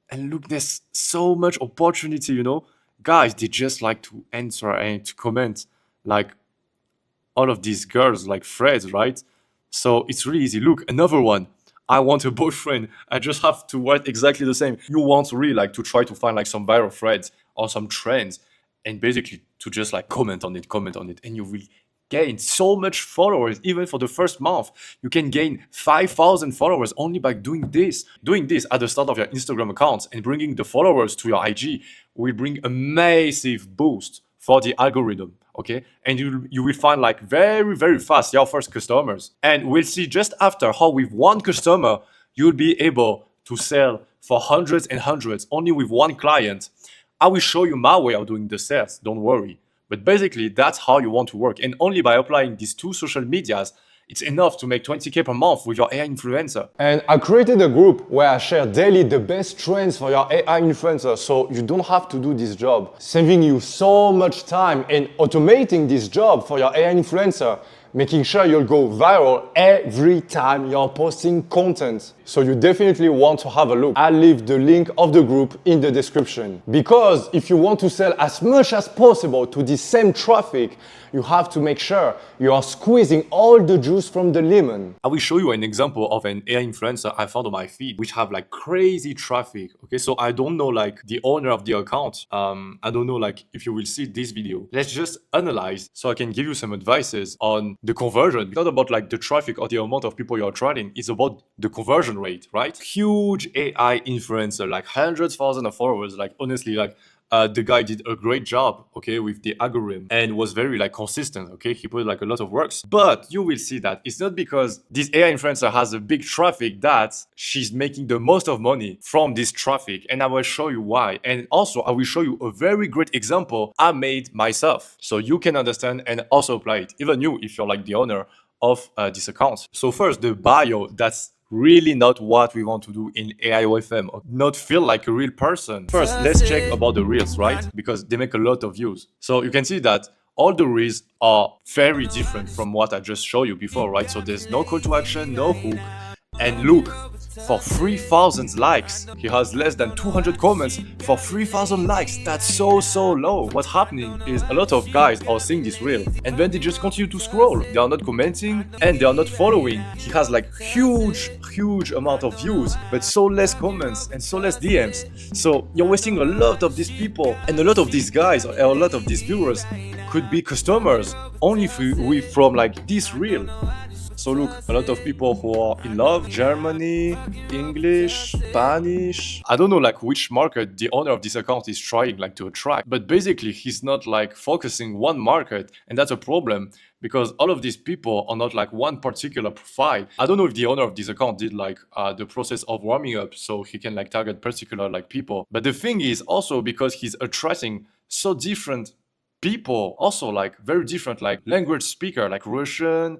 [SPEAKER 2] And look, there's so much opportunity, you know? Guys, they just like to answer and to comment like all of these girls, like Fred, right? So it's really easy. Look, another one. I want a boyfriend. I just have to write exactly the same. You want really like to try to find like some viral threads or some trends and basically to just like comment on it, and you will gain so much followers. Even for the first month, you can gain 5,000 followers only by doing this. Doing this at the start of your Instagram account and bringing the followers to your IG will bring a massive boost for the algorithm, okay? And you will find like very, very fast your first customers. And we'll see just after how with one customer, you'll be able to sell for hundreds and hundreds only with one client. I will show you my way of doing the sales, don't worry. But basically, that's how you want to work. And only by applying these two social medias, it's enough to make 20K per month with your AI influencer.
[SPEAKER 1] And I created a group where I share daily the best trends for your AI influencer, so you don't have to do this job, saving you so much time and automating this job for your AI influencer, making sure you'll go viral every time you're posting content. So you definitely want to have a look. I'll leave the link of the group in the description. Because if you want to sell as much as possible to the same traffic, you have to make sure you are squeezing all the juice from the lemon.
[SPEAKER 2] I will show you an example of an AI influencer I found on my feed, which have like crazy traffic. Okay, so I don't know like the owner of the account. I don't know like if you will see this video. Let's just analyze so I can give you some advices on the conversion. It's not about like the traffic or the amount of people you're attracting. It's about the conversion rate, right? Huge AI influencer, like hundreds, thousands of followers. Like honestly, like the guy did a great job, okay, with the algorithm and was very like consistent, okay? He put like a lot of works. But you will see that it's not because this AI influencer has a big traffic that she's making the most of money from this traffic. And I will show you why. And also I will show you a very great example I made myself so you can understand and also apply it, even you if you're like the owner of this account. So first, the bio, that's really not what we want to do in AIOFM, not feel like a real person. First, let's check about the reels, right? Because they make a lot of views. So you can see that all the reels are very different from what I just showed you before, right? So there's no call to action, no hook. And look, for 3,000 likes, he has less than 200 comments for 3,000 likes. That's so low. What's happening is a lot of guys are seeing this reel and then they just continue to scroll. They are not commenting and they are not following. He has like huge amount of views, but so less comments and so less DMs. So you're wasting a lot of these people, and a lot of these guys or a lot of these viewers could be customers only from like this reel. So look, a lot of people who are in love, Germany, English, Spanish. I don't know like which market the owner of this account is trying like to attract, but basically he's not like focusing one market, and that's a problem because all of these people are not like one particular profile. I don't know if the owner of this account did like the process of warming up so he can like target particular like people. But the thing is also because he's attracting so different people, also like very different like language speaker, like Russian,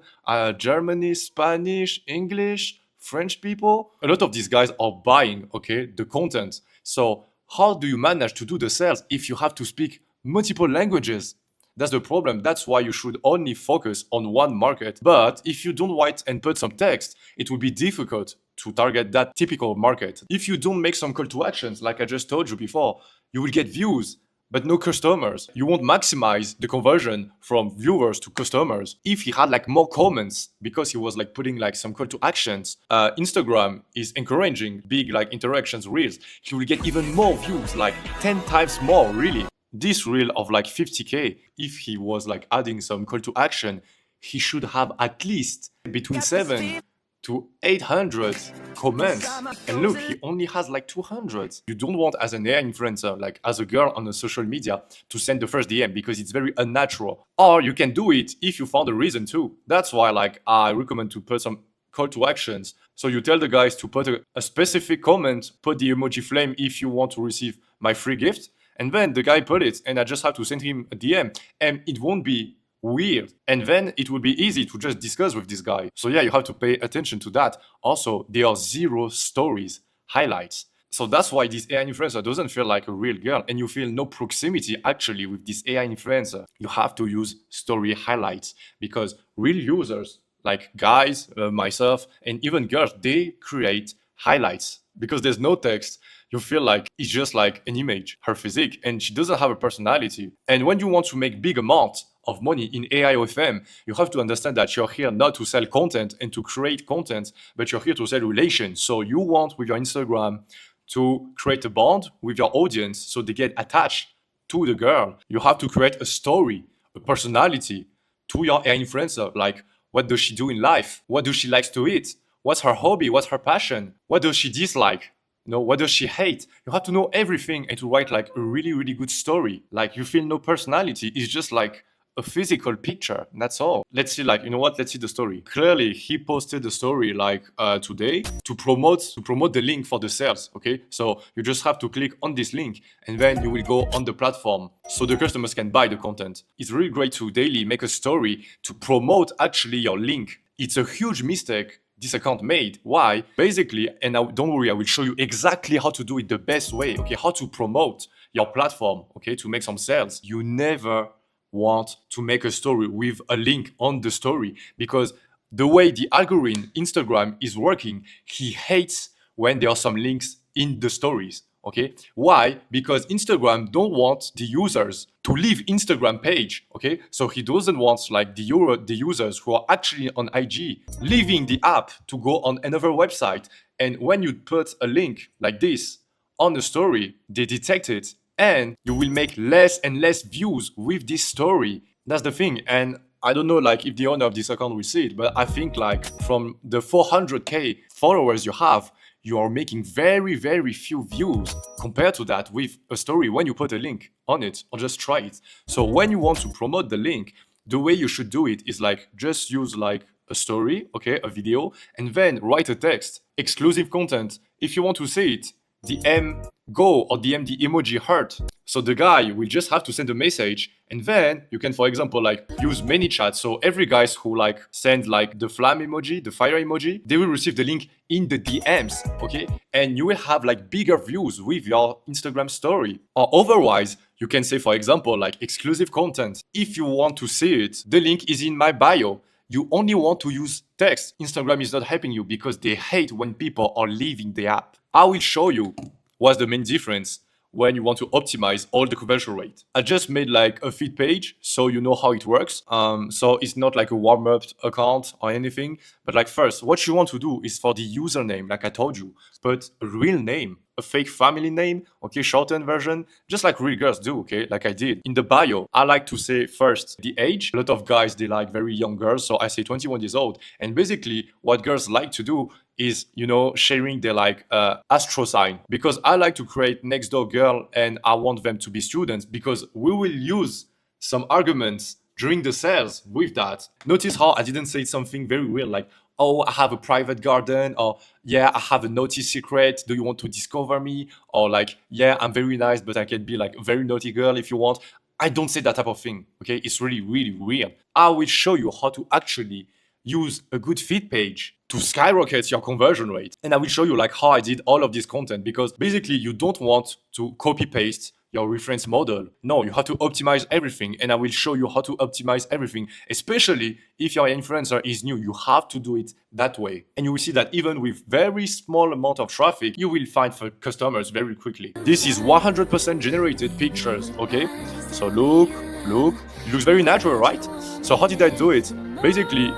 [SPEAKER 2] Germany, Spanish, English, French people. A lot of these guys are buying, okay, the content. So how do you manage to do the sales if you have to speak multiple languages? That's the problem. That's why you should only focus on one market. But if you don't write and put some text, it will be difficult to target that typical market. If you don't make some call to actions, like I just told you before, you will get views, but no customers. You won't maximize the conversion from viewers to customers. If he had like more comments because he was like putting like some call to actions, Instagram is encouraging big like interactions reels. He will get even more views, like 10 times more, really. this reel of like 50K, if he was like adding some call to action, he should have at least between 7 to 800 comments. And look, he only has like 200. You don't want as an AI influencer, like as a girl on a social media, to send the first DM because it's very unnatural. Or you can do it if you found a reason to. That's why like I recommend to put some call to actions. So you tell the guys to put a specific comment, put the emoji flame if you want to receive my free gift. And then the guy put it and I just have to send him a DM and it won't be weird. And then it will be easy to just discuss with this guy. So yeah, you have to pay attention to that. Also, there are 0 stories, highlights. So that's why this AI influencer doesn't feel like a real girl and you feel no proximity actually with this AI influencer. You have to use story highlights because real users like guys, myself, and even girls, they create highlights because there's no text. You feel like it's just like an image, her physique, and she doesn't have a personality. And when you want to make big amounts of money in AIOFM, you have to understand that you're here not to sell content and to create content, but you're here to sell relations. So you want with your Instagram to create a bond with your audience so they get attached to the girl. You have to create a story, a personality to your AI influencer. Like, what does she do in life? What does she like to eat? What's her hobby? What's her passion? What does she dislike? You know, what does she hate? You have to know everything and to write like a really, really good story. Like you feel no personality. It's just like a physical picture. That's all. Let's see, like, you know what? Let's see the story. Clearly, he posted the story like today to promote the link for the sales. Okay, so you just have to click on this link and then you will go on the platform so the customers can buy the content. It's really great to daily make a story to promote actually your link. It's a huge mistake this account made. Why? Basically, and now don't worry, I will show you exactly how to do it the best way. Okay, how to promote your platform. Okay, to make some sales. You never want to make a story with a link on the story because the way the algorithm Instagram is working, he hates when there are some links in the stories. Okay, why? Because Instagram don't want the users to leave Instagram page. Okay, so he doesn't want like the users who are actually on IG leaving the app to go on another website. And when you put a link like this on the story, they detect it and you will make less and less views with this story. That's the thing. And I don't know like if the owner of this account will see it, but I think like from the 400K followers you have, you are making very, very few views compared to that with a story when you put a link on it or just try it. So when you want to promote the link, the way you should do it is like just use like a story, okay, a video, and then write a text, exclusive content. If you want to say it, DM go or DM the emoji heart. So the guy will just have to send a message and then you can, for example, like use ManyChat. So every guys who like send like the flam emoji, the fire emoji, they will receive the link in the DMs, okay? And you will have like bigger views with your Instagram story. Or otherwise, you can say, for example, like exclusive content. If you want to see it, the link is in my bio. You only want to use text. Instagram is not helping you because they hate when people are leaving the app. I will show you what's the main difference when you want to optimize all the conversion rate. I just made like a feed page so you know how it works. So it's not like a warm-up account or anything. But like first, what you want to do is for the username, like I told you, put a real name, a fake family name, okay, shortened version, just like real girls do, okay, like I did. In the bio, I like to say first the age. A lot of guys, they like very young girls, so I say 21 years old. And basically, what girls like to do is, you know, sharing their like astro sign. Because I like to create next door girl and I want them to be students because we will use some arguments during the sales with that. Notice how I didn't say something very weird like, oh, I have a private garden, or yeah, I have a naughty secret. Do you want to discover me? Or like, yeah, I'm very nice, but I can be like a very naughty girl if you want. I don't say that type of thing, okay? It's really, really weird. I will show you how to actually use a good feed page to skyrocket your conversion rate. And I will show you like how I did all of this content because basically you don't want to copy paste your reference model. No, you have to optimize everything. And I will show you how to optimize everything, especially if your influencer is new. You have to do it that way. And you will see that even with very small amount of traffic, you will find for customers very quickly. This is 100% generated pictures, okay? So look, it looks very natural, right? So how did I do it? Basically,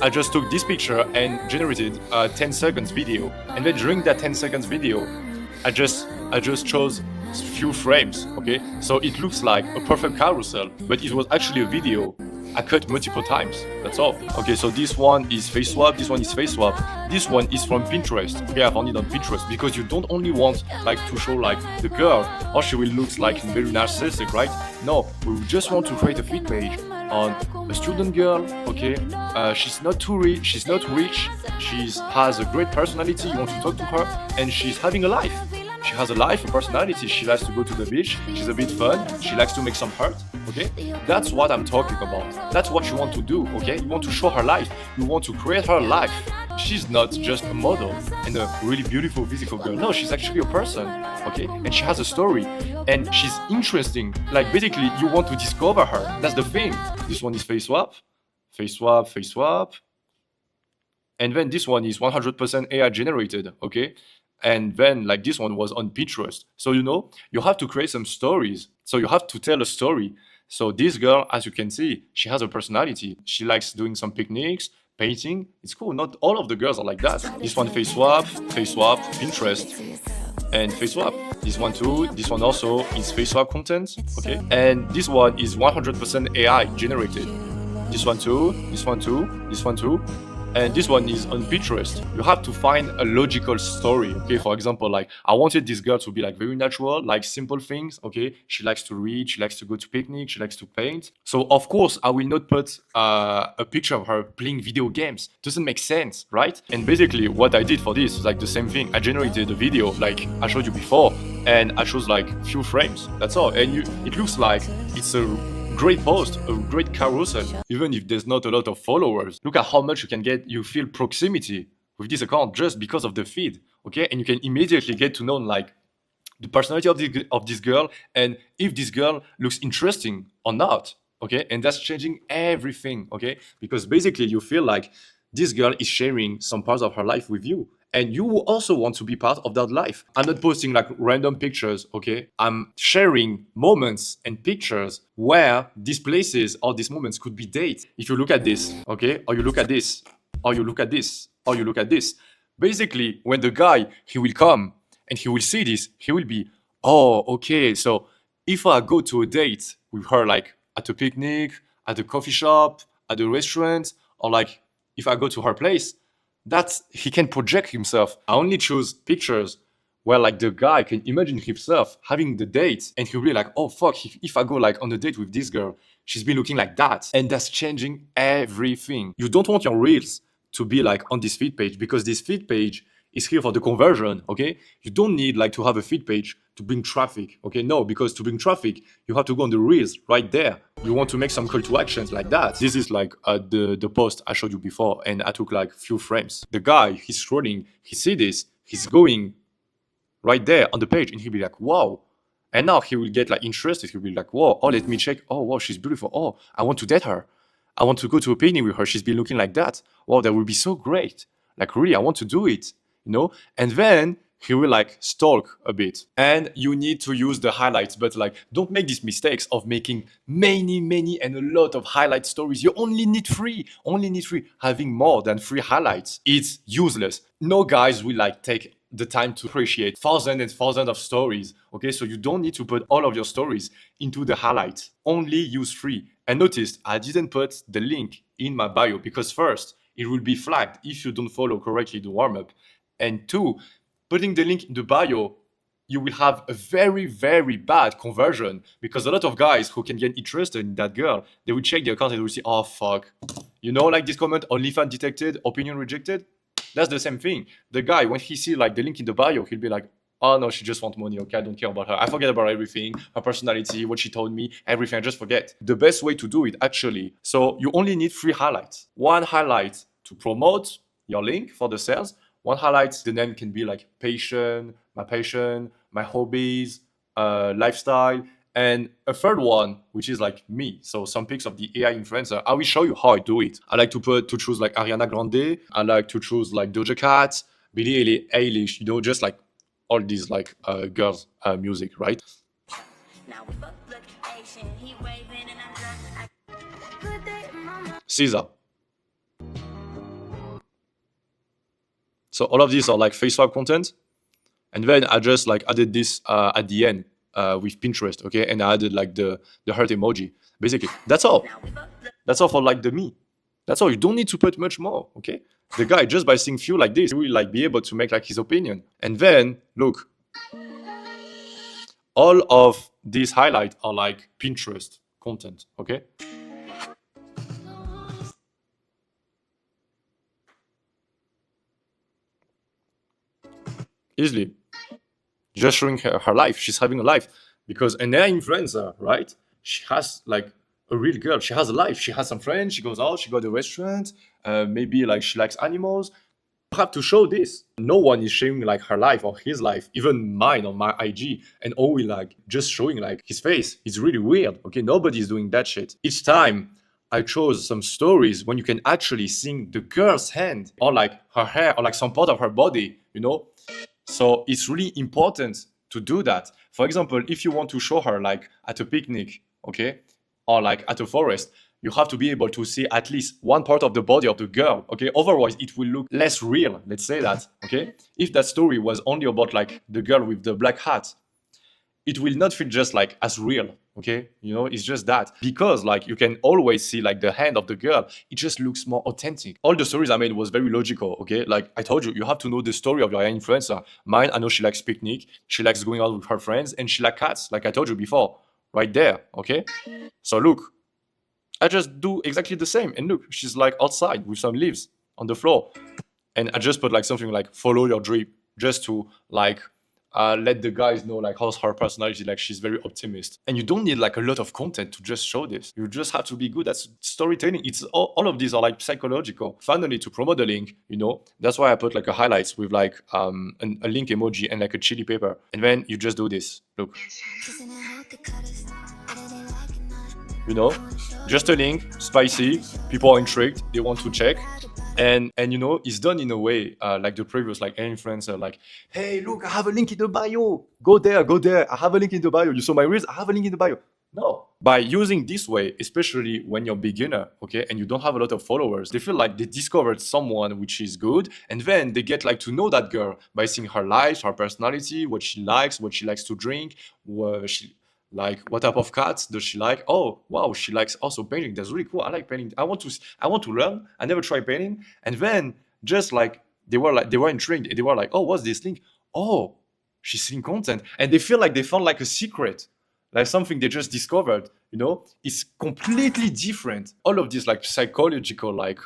[SPEAKER 2] I just took this picture and generated a 10 seconds video. And then during that 10 seconds video, I just chose few frames, okay? So it looks like a perfect carousel, but it was actually a video I cut multiple times. That's all. Okay, so this one is face swap, this one is face swap. This one is from Pinterest. Okay, I found it on Pinterest because you don't only want like to show like the girl or she will look like very narcissistic, right? No, we just want to create a feed page on a student girl. Okay, she's not too rich, she has a great personality. You want to talk to her, and she's having a life. She has a life, a personality. She likes to go to the beach. She's a bit fun. She likes to make some hurt. Okay, that's what I'm talking about. That's what you want to do. Okay, you want to show her life. You want to create her life. She's not just a model and a really beautiful physical girl. No, she's actually a person. Okay, and she has a story, and she's interesting. Like basically, you want to discover her. That's the thing. This one is face swap, face swap, face swap, and then this one is 100% AI generated. Okay. And then like this one was on Pinterest. So, you know, you have to create some stories. So you have to tell a story. So this girl, as you can see, she has a personality. She likes doing some picnics, painting. It's cool. Not all of the girls are like that. This one face swap, Pinterest, and face swap. This one too. This one also is face swap content. Okay. And this one is 100% AI generated. This one too. This one too. This one too. And this one is on Pinterest. You have to find a logical story. Okay, for example, like I wanted this girl to be like very natural, like simple things. Okay, she likes to read, she likes to go to picnic, she likes to paint. So of course I will not put a picture of her playing video games. Doesn't make sense, right? And basically what I did for this is like the same thing. I generated a video like I showed you before, and I chose like few frames. That's all. And it looks like it's a great post, a great carousel, even if there's not a lot of followers. Look at how much you can get. You feel proximity with this account just because of the feed, okay? And you can immediately get to know like the personality of this girl and if this girl looks interesting or not, okay? And that's changing everything, okay? Because basically you feel like this girl is sharing some parts of her life with you. And you also want to be part of that life. I'm not posting like random pictures, okay? I'm sharing moments and pictures where these places or these moments could be dates. If you look at this, okay? Or you look at this, or you look at this, or you look at this. Basically, when the guy, he will come and he will see this, he will be, oh, okay. So if I go to a date with her, like at a picnic, at a coffee shop, at a restaurant, or like if I go to her place, that's he can project himself. I only choose pictures where like the guy can imagine himself having the date and he'll be like, oh fuck, if I go like on a date with this girl, she's been looking like that. And that's changing everything. You don't want your reels to be like on this feed page because this feed page is here for the conversion, okay? You don't need like to have a feed page to bring traffic, okay? No, because to bring traffic, you have to go on the reels right there. You want to make some call to actions like that. This is like the post I showed you before, and I took like few frames. The guy, he's scrolling, he see this, he's going right there on the page, and he'll be like, wow. And now he will get like interested. He'll be like, whoa, oh, let me check. Oh, wow, she's beautiful. Oh, I want to date her. I want to go to a picnic with her. She's been looking like that. Wow, that would be so great. Like really, I want to do it. You know, and then he will like stalk a bit, and you need to use the highlights, but like don't make these mistakes of making many and a lot of highlight stories. You only need three. Having more than 3 highlights, it's useless. No guys will like take the time to appreciate thousands and thousands of stories. Okay, so you don't need to put all of your stories into the highlights. Only use 3. And notice I didn't put the link in my bio because first it will be flagged if you don't follow correctly the warm-up. And 2, putting the link in the bio, you will have a very bad conversion because a lot of guys who can get interested in that girl, they will check the account and they will see, oh fuck. You know, like this comment, OnlyFans detected, opinion rejected? That's the same thing. The guy, when he see like the link in the bio, he'll be like, oh no, she just wants money. Okay, I don't care about her. I forget about everything, her personality, what she told me, everything. I just forget. The best way to do it actually. So you only need 3 highlights. 1 highlight to promote your link for the sales. 1 highlight, the name can be like passion, my hobbies, lifestyle. And a 3rd one, which is like me. So some pics of the AI influencer. I will show you how I do it. I like to choose like Ariana Grande. I like to choose like Doja Cat, Billie Eilish, you know, just like all these like girls' music, right? Caesar. So all of these are like face swap content. And then I just like added this at the end with Pinterest, okay? And I added like the heart emoji. Basically, that's all. That's all for like the me. That's all. You don't need to put much more, okay? The guy, just by seeing few like this, he will like be able to make like his opinion. And then look, all of these highlights are like Pinterest content, okay? Easily. Just showing her life. She's having a life. Because an AI influencer, right? She has like a real girl. She has a life. She has some friends. She goes out. She go to a restaurant. Maybe like she likes animals. You have to show this. No one is showing like her life or his life, even mine on my IG, and only like just showing like his face. It's really weird. Okay, nobody's doing that shit. Each time I chose some stories when you can actually see the girl's hand or like her hair or like some part of her body, you know? So it's really important to do that. For example, if you want to show her like at a picnic, okay, or like at a forest, you have to be able to see at least one part of the body of the girl, okay? Otherwise, it will look less real, let's say that, okay? If that story was only about like the girl with the black hat, it will not feel just like as real, okay? You know, it's just that. Because like you can always see like the hand of the girl, it just looks more authentic. All the stories I made was very logical, okay? Like I told you, you have to know the story of your influencer. Mine, I know she likes picnic, she likes going out with her friends, and she likes cats, like I told you before, right there, okay? So look, I just do exactly the same. And look, she's like outside with some leaves on the floor. And I just put like something like follow your dream, just to like let the guys know like how's her personality, like she's very optimist. And you don't need like a lot of content to just show this. You just have to be good at storytelling. It's all of these are like psychological. Finally, to promote the link, you know, that's why I put like a highlights with like a link emoji and like a chili pepper. And then you just do this. Look. You know, just a link, spicy, people are intrigued, they want to check. And you know, it's done in a way like the previous like influencer, like, hey, look, I have a link in the bio. Go there, I have a link in the bio. You saw my reels, I have a link in the bio. No. By using this way, especially when you're a beginner, okay, and you don't have a lot of followers, they feel like they discovered someone which is good, and then they get like to know that girl by seeing her life, her personality, what she likes to drink, like what type of cats does she like? Oh wow, she likes also painting. That's really cool. I like painting. I want to learn. I never tried painting. And then just like they were intrigued. They were like, oh, what's this link? Oh, she's seeing content, and they feel like they found like a secret, like something they just discovered. You know, it's completely different. All of these like psychological like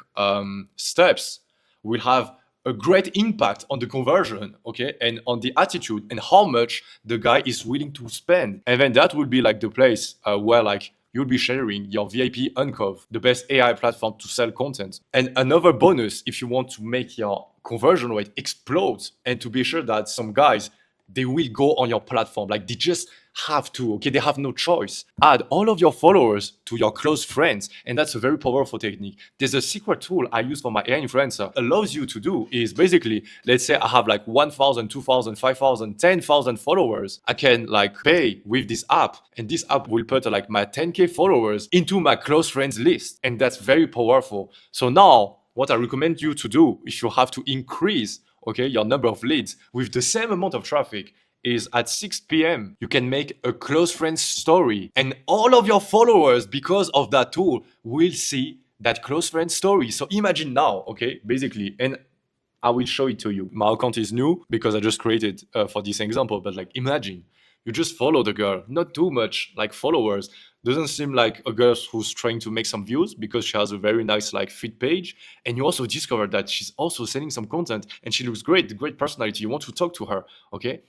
[SPEAKER 2] steps will have a great impact on the conversion, okay, and on the attitude and how much the guy is willing to spend. And then that would be like the place where like you'll be sharing your VIP Uncov, the best AI platform to sell content. And another bonus, if you want to make your conversion rate explode and to be sure that some guys, they will go on your platform, like they just have to, okay, they have no choice. Add all of your followers to your close friends, and that's a very powerful technique. There's a secret tool I use for my AI influencer, allows you to do is basically, let's say I have like 1,000, 2,000, 5,000, 10,000 followers. I can like pay with this app, and this app will put like my 10K followers into my close friends list, and that's very powerful. So now what I recommend you to do if you have to increase, okay, your number of leads with the same amount of traffic is at 6 p.m. you can make a close friends story, and all of your followers, because of that tool, will see that close friends story. So imagine now, okay, basically, and I will show it to you. My account is new because I just created for this example, but like imagine you just follow the girl, not too much like followers. Doesn't seem like a girl who's trying to make some views because she has a very nice like feed page. And you also discover that she's also selling some content and she looks great, great personality. You want to talk to her, okay?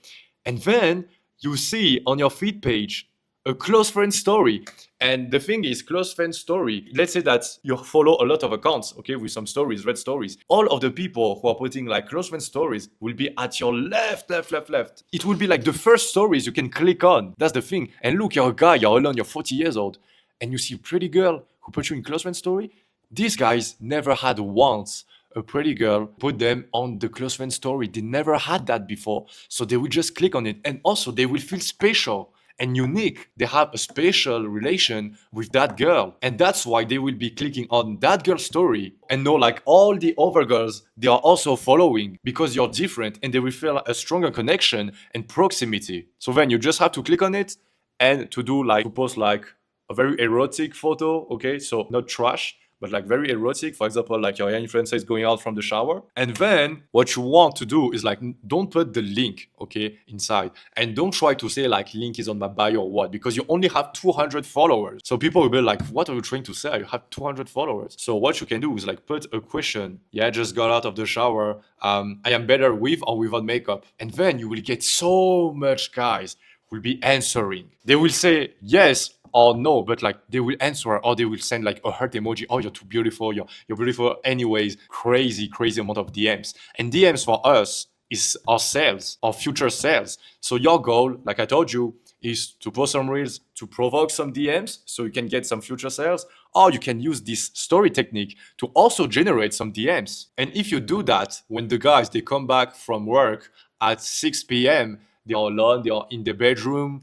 [SPEAKER 2] And then you see on your feed page a close friend story. And the thing is, close friend story, let's say that you follow a lot of accounts, okay, with some stories, red stories. All of the people who are putting like close friend stories will be at your left. It will be like the first stories you can click on. That's the thing. And look, you're a guy, you're alone, you're 40 years old, and you see a pretty girl who put you in close friend story. These guys never had once a pretty girl put them on the close friend story. They never had that before. So they will just click on it. And also they will feel special. and unique. They have a special relation with that girl. And that's why they will be clicking on that girl's story and know like all the other girls, they are also following because you're different, and they will feel a stronger connection and proximity. So then you just have to click on it and to post like a very erotic photo, okay? So not trash, but like very erotic. For example, like your influencer is going out from the shower. And then what you want to do is like, don't put the link, okay, inside. And don't try to say like link is on my bio or what, because you only have 200 followers. So people will be like, what are you trying to say? You have 200 followers. So what you can do is like put a question. Yeah, I just got out of the shower. I am better with or without makeup. And then you will get so much guys will be answering. They will say yes or no, but like they will answer, or they will send like a heart emoji. Oh, you're too beautiful. You're beautiful anyways. Crazy amount of DMs. And DMs for us is our sales, our future sales. So your goal, like I told you, is to post some reels to provoke some DMs so you can get some future sales, or you can use this story technique to also generate some DMs. And if you do that, when the guys, they come back from work at 6 p.m., they are alone, they are in the bedroom,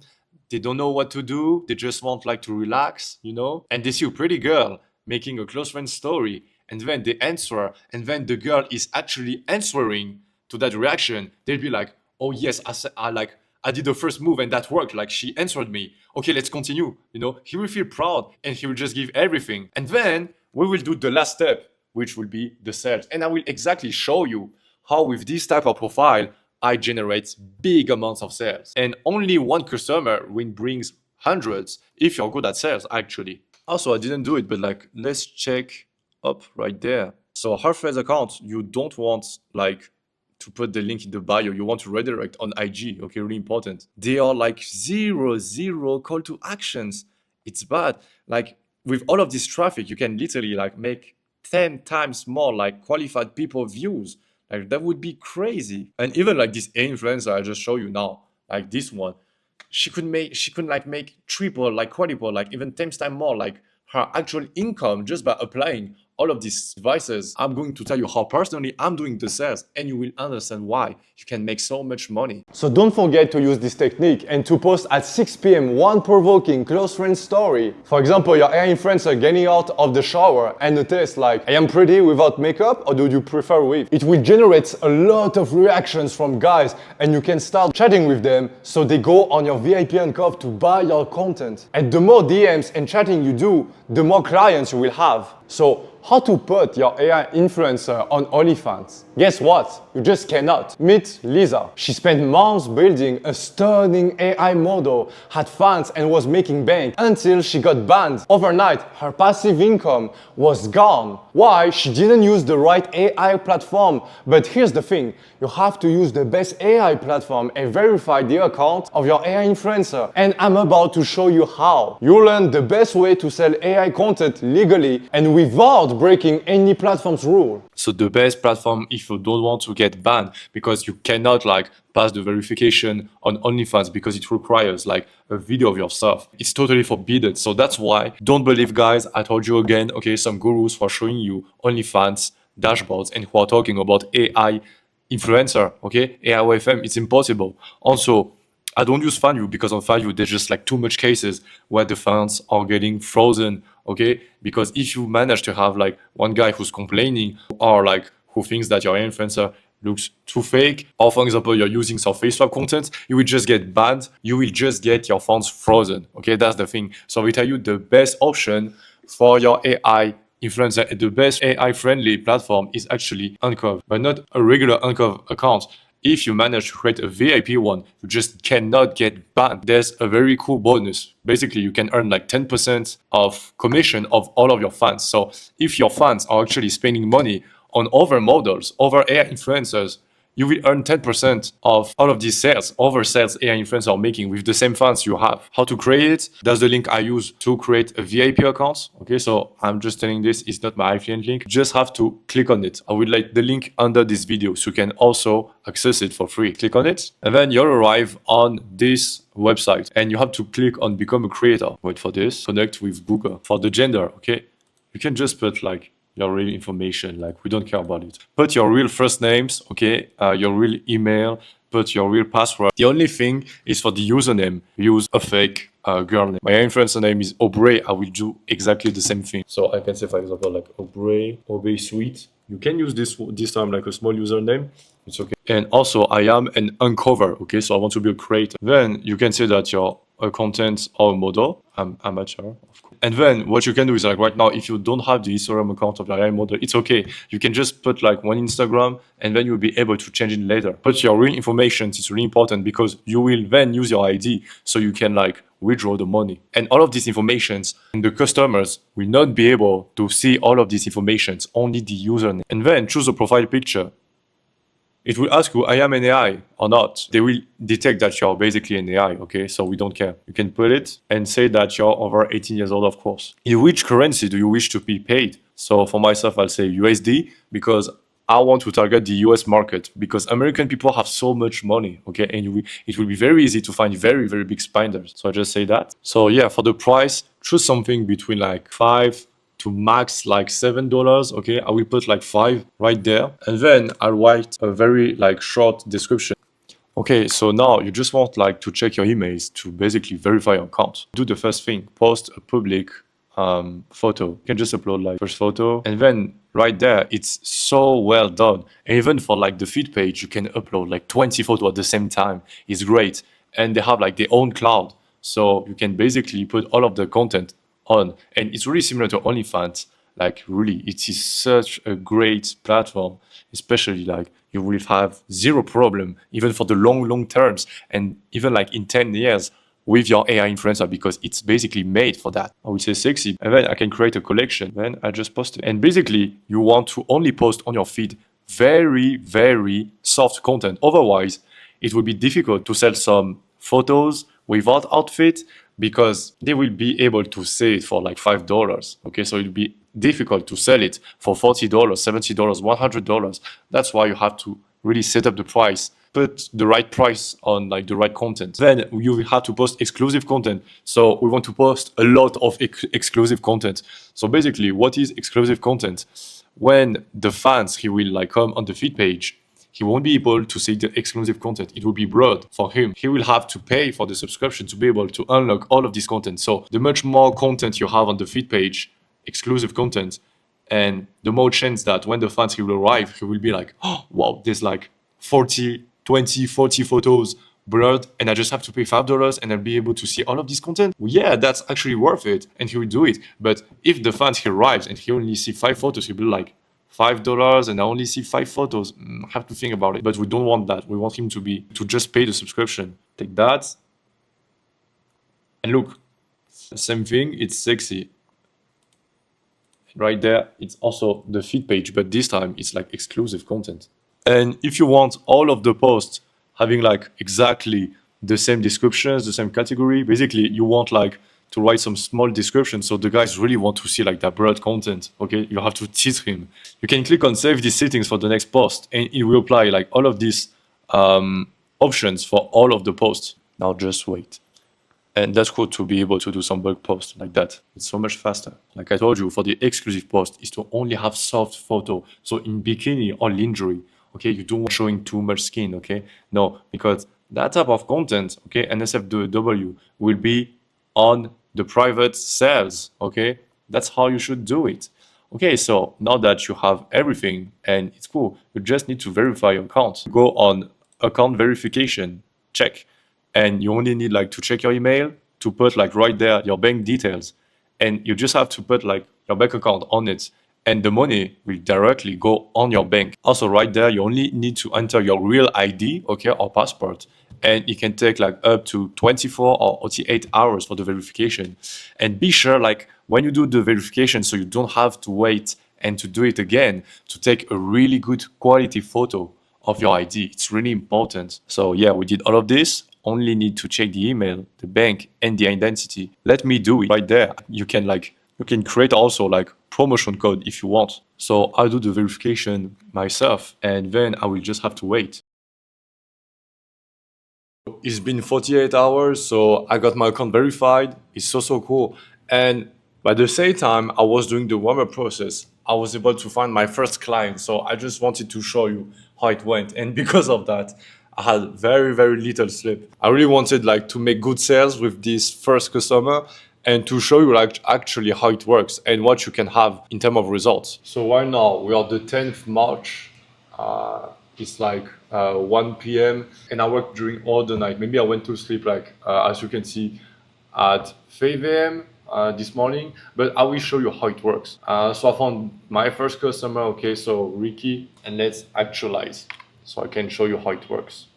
[SPEAKER 2] they don't know what to do, they just want like to relax, you know? And they see a pretty girl making a close friend story, and then they answer, and then the girl is actually answering to that reaction. They'll be like, oh yes, I did the first move and that worked, like she answered me. Okay, let's continue, you know? He will feel proud and he will just give everything. And then we will do the last step, which will be the sales. And I will exactly show you how with this type of profile, I generate big amounts of sales. And only one customer brings hundreds if you're good at sales, actually. Also, I didn't do it, but like, let's check up right there. So Heartphrase account, you don't want like to put the link in the bio. You want to redirect on IG, okay, really important. They are like zero call to actions. It's bad. Like with all of this traffic, you can literally like make 10 times more like qualified people views. Like that would be crazy. And even like this influencer I just show you now, like this one, she could make triple, like quadruple, like even 10 times more, like her actual income just by applying all of these devices. I'm going to tell you how personally I'm doing the sales, and you will understand why you can make so much money.
[SPEAKER 1] So don't forget to use this technique and to post at 6 p.m. one provoking close friend story. For example, your AI influencer getting out of the shower and a test like, I am pretty without makeup, or do you prefer with? It will generate a lot of reactions from guys, and you can start chatting with them so they go on your VIP Uncover to buy your content. And the more DMs and chatting you do, the more clients you will have. So how to put your AI influencer on OnlyFans? Guess what? You just cannot. Meet Lisa. She spent months building a stunning AI model, had fans and was making bank until she got banned. Overnight, her passive income was gone. Why? She didn't use the right AI platform. But here's the thing, you have to use the best AI platform and verify the account of your AI influencer. And I'm about to show you how. You'll learn the best way to sell AI content legally and without breaking any platform's rule.
[SPEAKER 2] So the best platform if you don't want to get banned, because you cannot like pass the verification on OnlyFans because it requires like a video of yourself. It's totally forbidden. So that's why don't believe, guys. I told you again, okay, some gurus who are showing you OnlyFans dashboards and who are talking about AI influencer, okay, AI OFM. It's impossible. Also, I don't use FanView because on FanView there's just like too much cases where the fans are getting frozen, okay? Because if you manage to have like one guy who's complaining or like who thinks that your influencer looks too fake, or for example you're using some face swap content, you will just get banned. You will just get your funds frozen, okay? That's the thing. So we tell you the best option for your AI influencer and the best AI friendly platform is actually Uncover, but not a regular Uncover account. If you manage to create a VIP one, you just cannot get banned. There's a very cool bonus. Basically, you can earn like 10% of commission of all of your fans. So if your fans are actually spending money on other models, other AI influencers, you will earn 10% of all of these sales, over sales AI influencers are making with the same funds you have. How to create it? That's the link I use to create a VIP account. Okay, so I'm just telling this, it's not my affiliate link. You just have to click on it. I will like the link under this video so you can also access it for free. Click on it and then you'll arrive on this website and you have to click on become a creator. Wait for this, connect with Google. For the gender, okay, you can just put like your real information, like we don't care about it. Put your real first names, okay, your real email, put your real password. The only thing is for the username, use a fake girl name. My influencer name is Aubrey. I will do exactly the same thing. So I can say, for example, like Aubrey Sweet. You can use this time like a small username. It's okay. And also, I am an uncover. Okay, so I want to be a creator. Then you can say that you're a content or a model. I'm amateur, of course. And then what you can do is like right now, if you don't have the Instagram account of the AI model, it's okay. You can just put like one Instagram and then you'll be able to change it later. Put your real information. It's really important because you will then use your ID so you can like withdraw the money. And all of these informations and the customers will not be able to see all of these informations, only the username. And then choose a profile picture. It will ask you, I am an AI or not. They will detect that you're basically an AI, okay? So we don't care. You can put it and say that you're over 18 years old, of course. In which currency do you wish to be paid? So for myself, I'll say USD because I want to target the US market because American people have so much money, okay? And it will be very easy to find very, very big spenders. So I just say that. So yeah, for the price, choose something between like $5 to max like $7, okay? I will put like 5 right there. And then I'll write a very like short description. Okay, so now you just want like to check your emails to basically verify your account. Do the first thing, post a public photo. You can just upload like first photo and then right there, it's so well done. And even for like the feed page, you can upload like 20 photos at the same time. It's great. And they have like their own cloud. So you can basically put all of the content on, and it's really similar to OnlyFans. Like really, it is such a great platform, especially like you will have zero problem even for the long terms and even like in 10 years with your AI influencer because it's basically made for that. I would say sexy. And then I can create a collection. Then I just post it. And basically you want to only post on your feed very, very soft content. Otherwise, it will be difficult to sell some photos without outfit because they will be able to sell it for like $5. Okay, so it'll be difficult to sell it for $40, $70, $100. That's why you have to really set up the price, put the right price on like the right content. Then you will have to post exclusive content. So we want to post a lot of exclusive content. So basically, what is exclusive content? When the fans, he will like come on the feed page, he won't be able to see the exclusive content. It will be broad for him. He will have to pay for the subscription to be able to unlock all of this content. So the much more content you have on the feed page, exclusive content, and the more chance that when the fans he will arrive, he will be like, oh, wow, there's like 40 photos blurred and I just have to pay $5 and I'll be able to see all of this content. Well, yeah, that's actually worth it. And he will do it. But if the fans he arrives and he only see 5 photos, he'll be like, $5 and I only see 5 photos. I have to think about it. But we don't want that. We want him to just pay the subscription. Take that. And look, same thing, it's sexy. Right there, it's also the feed page, but this time it's like exclusive content. And if you want all of the posts having like exactly the same descriptions, the same category, basically you want like to write some small description so the guys really want to see like that broad content, okay? You have to teach him. You can click on save these settings for the next post and it will apply like all of these options for all of the posts. Now just wait. And that's cool to be able to do some bulk posts like that. It's so much faster. Like I told you, for the exclusive post is to only have soft photo. So in bikini or lingerie, okay, you don't want showing too much skin, okay? No, because that type of content, okay, NSFW will be on the private sales, okay? That's how you should do it. Okay, so now that you have everything and it's cool, you just need to verify your account. Go on account verification, check. And you only need like to check your email, to put like right there your bank details. And you just have to put like your bank account on it. And the money will directly go on your bank. Also right there, you only need to enter your real ID, okay, or passport. And it can take like up to 24 or 48 hours for the verification. And be sure like when you do the verification, so you don't have to wait and to do it again, to take a really good quality photo of your ID. It's really important. So yeah, we did all of this. Only need to check the email, the bank, and the identity. Let me do it right there. You can create also like promotion code if you want. So I'll do the verification myself and then I will just have to wait. It's been 48 hours, so I got my account verified. It's so cool. And by the same time I was doing the warm-up process, I was able to find my first client. So I just wanted to show you how it went. And because of that, I had very, very little sleep. I really wanted like to make good sales with this first customer and to show you like actually how it works and what you can have in terms of results. So right now we are the 10th March. It's like 1 p.m. and I worked during all the night. Maybe I went to sleep like, as you can see, at 5 a.m. This morning, but I will show you how it works. So I found my first customer, okay, so Ricky, and let's actualize so I can show you how it works.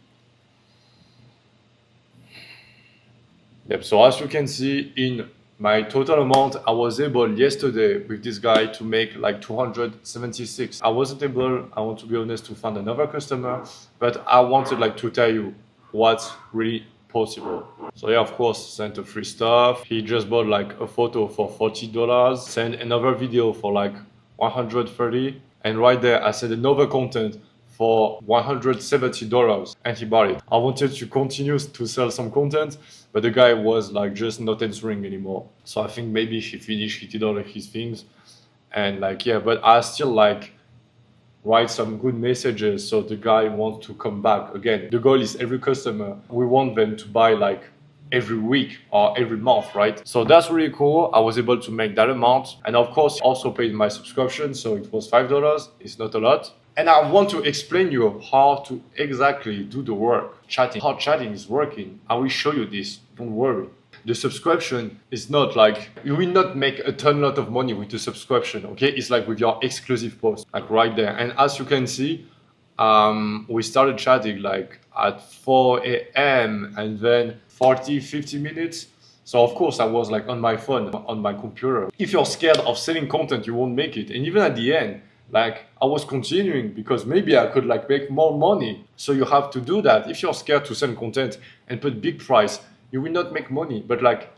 [SPEAKER 2] Yep, so as you can see in my total amount, I was able yesterday with this guy to make like 276. I wasn't able, I want to be honest, to find another customer, but I wanted like to tell you what's really possible. So yeah, of course, sent a free stuff. He just bought like a photo for $40, sent another video for like 130, and right there I sent another content for $170 and he bought it. I wanted to continue to sell some content, but the guy was like just not answering anymore. So I think maybe he finished, he did all of his things, and like yeah, but I still like write some good messages so the guy wants to come back again. The goal is every customer, we want them to buy like every week or every month, right? So that's really cool. I was able to make that amount, and of course also paid my subscription, so it was $5. It's not a lot. And I want to explain you how to exactly do the work, chatting, how chatting is working. I will show you this, don't worry. The subscription is not like, you will not make a lot of money with the subscription, okay? It's like with your exclusive post, like right there. And as you can see, we started chatting like at 4 a.m. and then 50 minutes. So of course I was like on my phone, on my computer. If you're scared of selling content, you won't make it. And even at the end, like I was continuing because maybe I could like make more money. So you have to do that. If you're scared to sell content and put big price, you will not make money. But like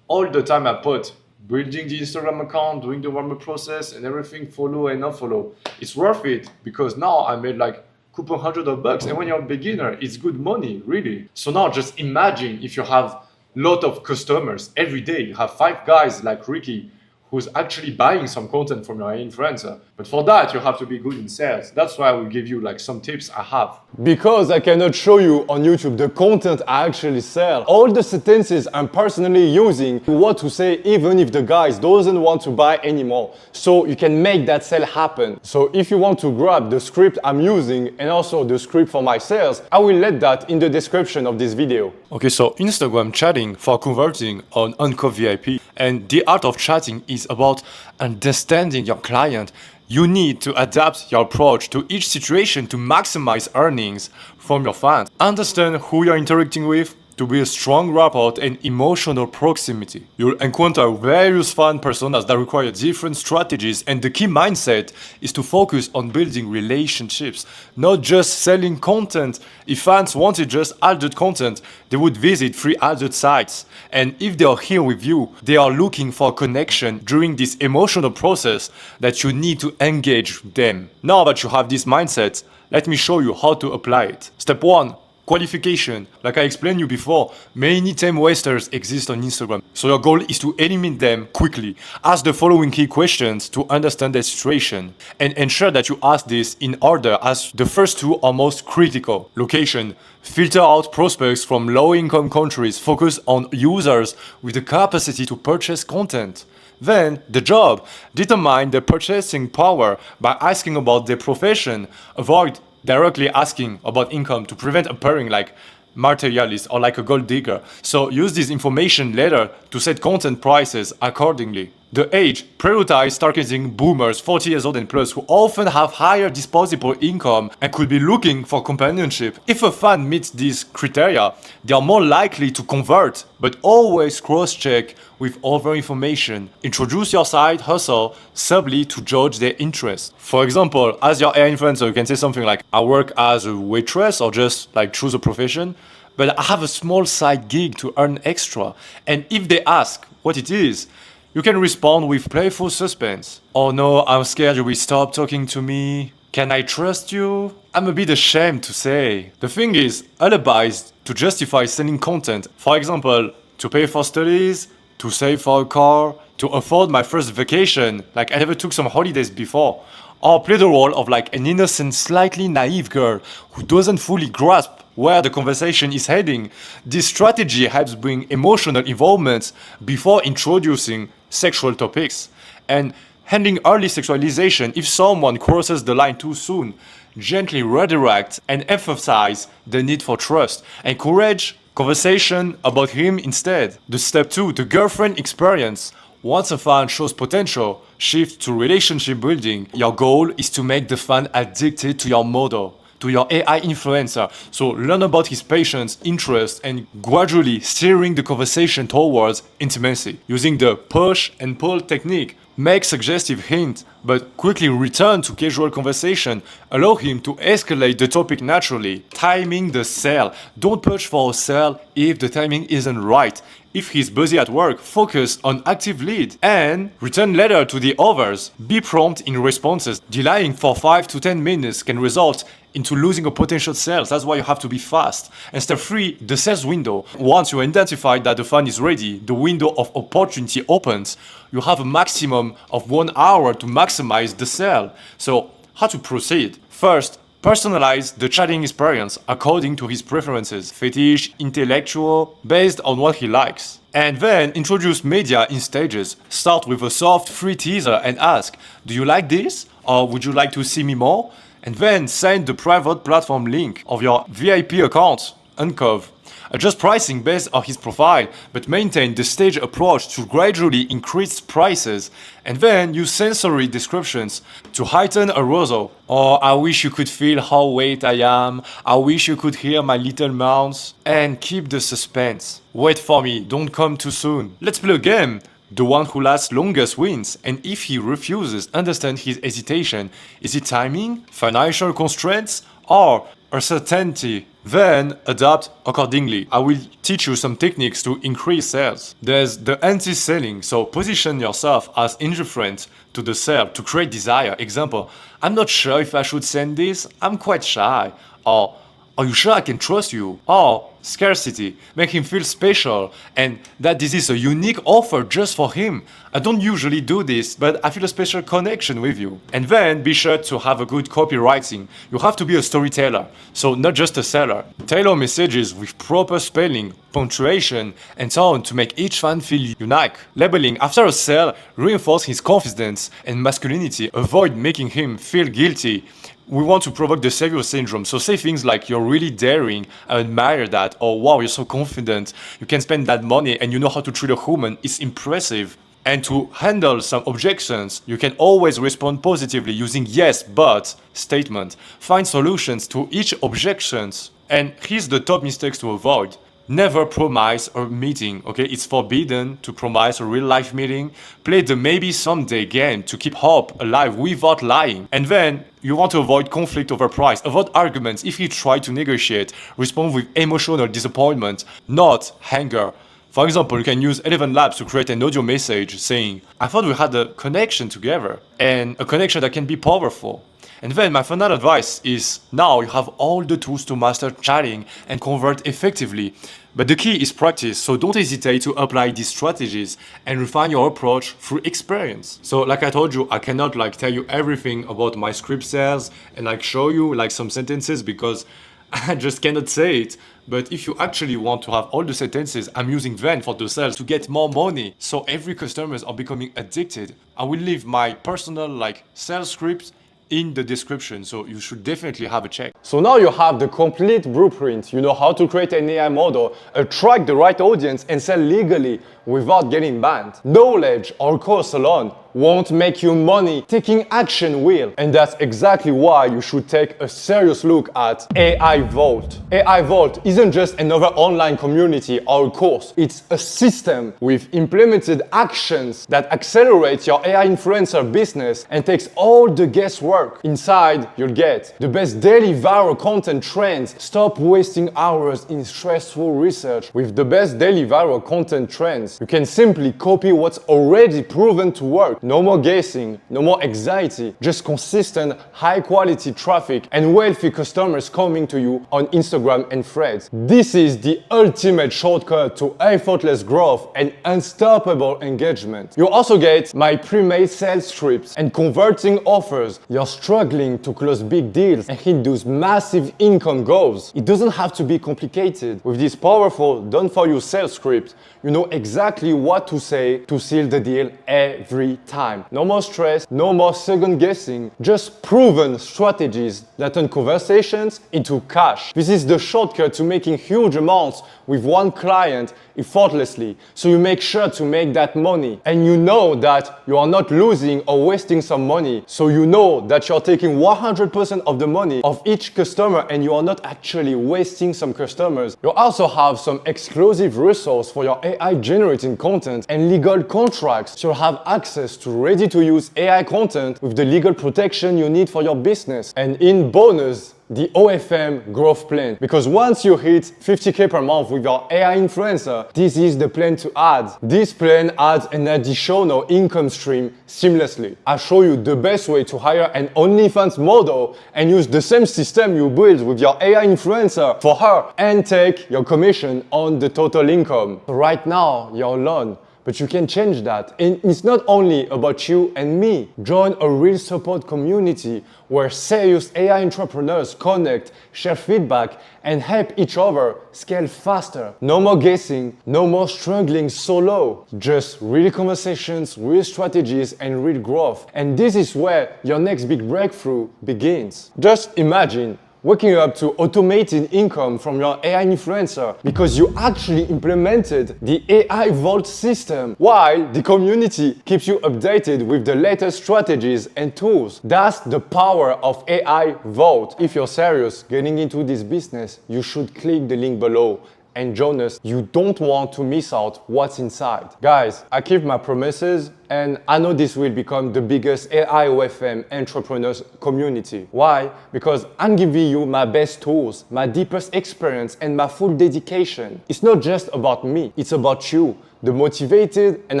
[SPEAKER 2] all the time I put building the Instagram account, doing the warm-up process and everything, follow and not follow, it's worth it because now I made like couple $100. And when you're a beginner, it's good money, really. So now just imagine if you have a lot of customers every day, you have 5 guys like Ricky who's actually buying some content from your influencer. But for that, you have to be good in sales. That's why I will give you like some tips I have.
[SPEAKER 1] Because I cannot show you on YouTube the content I actually sell. All the sentences I'm personally using, what to say even if the guy doesn't want to buy anymore. So you can make that sale happen. So if you want to grab the script I'm using and also the script for my sales, I will let that in the description of this video.
[SPEAKER 2] Okay, so Instagram chatting for converting on Uncut VIP. And the art of chatting is about understanding your client. You need to adapt your approach to each situation to maximize earnings from your fans. Understand who you're interacting with to build strong rapport and emotional proximity. You'll encounter various fan personas that require different strategies, and the key mindset is to focus on building relationships, not just selling content. If fans wanted just adult content, they would visit free adult sites. And if they are here with you, they are looking for a connection during this emotional process that you need to engage with them. Now that you have this mindset, let me show you how to apply it. Step 1. Qualification. Like I explained you before, many time wasters exist on Instagram. So your goal is to eliminate them quickly. Ask the following key questions to understand the situation, and ensure that you ask this in order as the first 2 are most critical. Location. Filter out prospects from low-income countries. Focus on users with the capacity to purchase content. Then, the job. Determine their purchasing power by asking about their profession. Avoid directly asking about income to prevent appearing like materialist or like a gold digger. So use this information later to set content prices accordingly. The age. Prioritize targeting boomers 40 years old and plus who often have higher disposable income and could be looking for companionship. If a fan meets these criteria, they are more likely to convert, but always cross-check with other information. Introduce your side hustle subtly to judge their interest. For example, as your AI influencer, you can say something like, I work as a waitress, or just like choose a profession, but I have a small side gig to earn extra. And if they ask what it is, you can respond with playful suspense. Oh no, I'm scared you will stop talking to me. Can I trust you? I'm a bit ashamed to say. The thing is, alibis to justify selling content. For example, to pay for studies, to save for a car, to afford my first vacation, like I never took some holidays before. Or play the role of like an innocent, slightly naive girl who doesn't fully grasp where the conversation is heading. This strategy helps bring emotional involvement before introducing sexual topics. And handling early sexualization if someone crosses the line too soon. Gently redirect and emphasize the need for trust. Encourage conversation about him instead. The step 2, the girlfriend experience. Once a fan shows potential, shift to relationship building. Your goal is to make the fan addicted to your model, to your AI influencer. So learn about his patience, interest, and gradually steering the conversation towards intimacy. Using the push and pull technique, make suggestive hint, but quickly return to casual conversation. Allow him to escalate the topic naturally. Timing the sell. Don't push for a sell if the timing isn't right. If he's busy at work, focus on active lead and return later to the others. Be prompt in responses. Delaying for 5 to 10 minutes can result into losing a potential sales. That's why you have to be fast. And step 3, the sales window. Once you identify that the fan is ready, the window of opportunity opens. You have a maximum of 1 hour to maximize the sale. So how to proceed? First, personalize the chatting experience according to his preferences, fetish, intellectual, based on what he likes. And then introduce media in stages. Start with a soft free teaser and ask, do you like this? Or would you like to see me more? And then send the private platform link of your VIP account, Uncov. Adjust pricing based on his profile, but maintain the stage approach to gradually increase prices. And then use sensory descriptions to heighten arousal. Or I wish you could feel how wet I am. I wish you could hear my little mouse. And keep the suspense. Wait for me, don't come too soon. Let's play a game. The one who lasts longest wins, and if he refuses, understand his hesitation. Is it timing, financial constraints, or uncertainty? Then adapt accordingly. I will teach you some techniques to increase sales. There's the anti-selling, so position yourself as indifferent to the sale to create desire. Example, I'm not sure if I should send this, I'm quite shy. Or, are you sure I can trust you? Or, scarcity, make him feel special and that this is a unique offer just for him. I don't usually do this, but I feel a special connection with you. And then be sure to have a good copywriting. You have to be a storyteller, so not just a seller. Tailor messages with proper spelling, punctuation, and so on to make each fan feel unique. Labeling after a sale, reinforce his confidence and masculinity. Avoid making him feel guilty. We want to provoke the savior syndrome, so say things like you're really daring, I admire that, or wow, you're so confident, you can spend that money and you know how to treat a woman, it's impressive. And to handle some objections, you can always respond positively using yes, but statement. Find solutions to each objections. And here's the top mistakes to avoid. Never promise a meeting, okay? It's forbidden to promise a real life meeting. Play the maybe someday game to keep hope alive without lying. And then you want to avoid conflict over price. Avoid arguments if you try to negotiate. Respond with emotional disappointment, not anger. For example, you can use ElevenLabs to create an audio message saying, I thought we had a connection together, and a connection that can be powerful. And then my final advice is now you have all the tools to master chatting and convert effectively. But the key is practice, so don't hesitate to apply these strategies and refine your approach through experience. So like I told you, I cannot tell you everything about my script sales and show you some sentences because I just cannot say it. But if you actually want to have all the sentences, I'm using them for the sales to get more money. So every customers are becoming addicted. I will leave my personal sales scripts in the description, so you should definitely have a check.
[SPEAKER 1] So now you have the complete blueprint. You know how to create an AI model, attract the right audience, and sell legally without getting banned. Knowledge or course alone won't make you money. Taking action will. And that's exactly why you should take a serious look at AI Vault. AI Vault isn't just another online community or a course. It's a system with implemented actions that accelerate your AI influencer business and takes all the guesswork. Inside, you'll get the best daily viral content trends. Stop wasting hours in stressful research. With the best daily viral content trends, you can simply copy what's already proven to work. No more guessing, no more anxiety, just consistent, high quality traffic and wealthy customers coming to you on Instagram and Threads. This is the ultimate shortcut to effortless growth and unstoppable engagement. You also get my pre-made sales scripts and converting offers. You're struggling to close big deals and hit those massive income goals. It doesn't have to be complicated. With this powerful done-for-you sales script, you know exactly what to say to seal the deal every time. No more stress, no more second guessing, just proven strategies that turn conversations into cash. This is the shortcut to making huge amounts with one client effortlessly. So you make sure to make that money and you know that you are not losing or wasting some money. So you know that you're taking 100% of the money of each customer and you are not actually wasting some customers. You also have some exclusive resource for your AI generating content and legal contracts. So you have access to ready to use AI content with the legal protection you need for your business. And in bonus, the OFM growth plan. Because once you hit 50K per month with your AI influencer, this is the plan to add. This plan adds an additional income stream seamlessly. I'll show you the best way to hire an OnlyFans model and use the same system you build with your AI influencer for her and take your commission on the total income. So right now, you're alone. But you can change that. And it's not only about you and me. Join a real support community where serious AI entrepreneurs connect, share feedback, and help each other scale faster. No more guessing, no more struggling solo. Just real conversations, real strategies, and real growth. And this is where your next big breakthrough begins. Just imagine waking up to automated income from your AI influencer because you actually implemented the AI Vault system while the community keeps you updated with the latest strategies and tools. That's the power of AI Vault. If you're serious getting into this business, you should click the link below and join us. You don't want to miss out what's inside. Guys, I keep my promises and I know this will become the biggest AI OFM entrepreneurs community. Why? Because I'm giving you my best tools, my deepest experience and my full dedication. It's not just about me, it's about you, the motivated and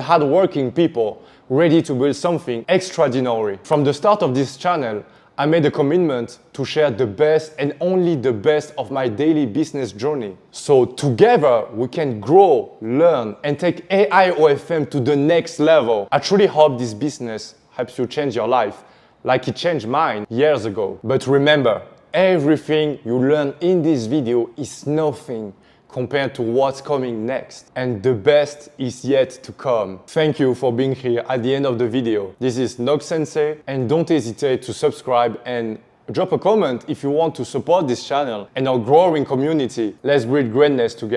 [SPEAKER 1] hardworking people ready to build something extraordinary. From the start of this channel, I made a commitment to share the best and only the best of my daily business journey. So together we can grow, learn, and take AI OFM to the next level. I truly hope this business helps you change your life like it changed mine years ago. But remember, everything you learn in this video is nothing compared to what's coming next. And the best is yet to come. Thank you for being here at the end of the video. This is Nog Sensei, and don't hesitate to subscribe and drop a comment if you want to support this channel and our growing community. Let's build greatness together.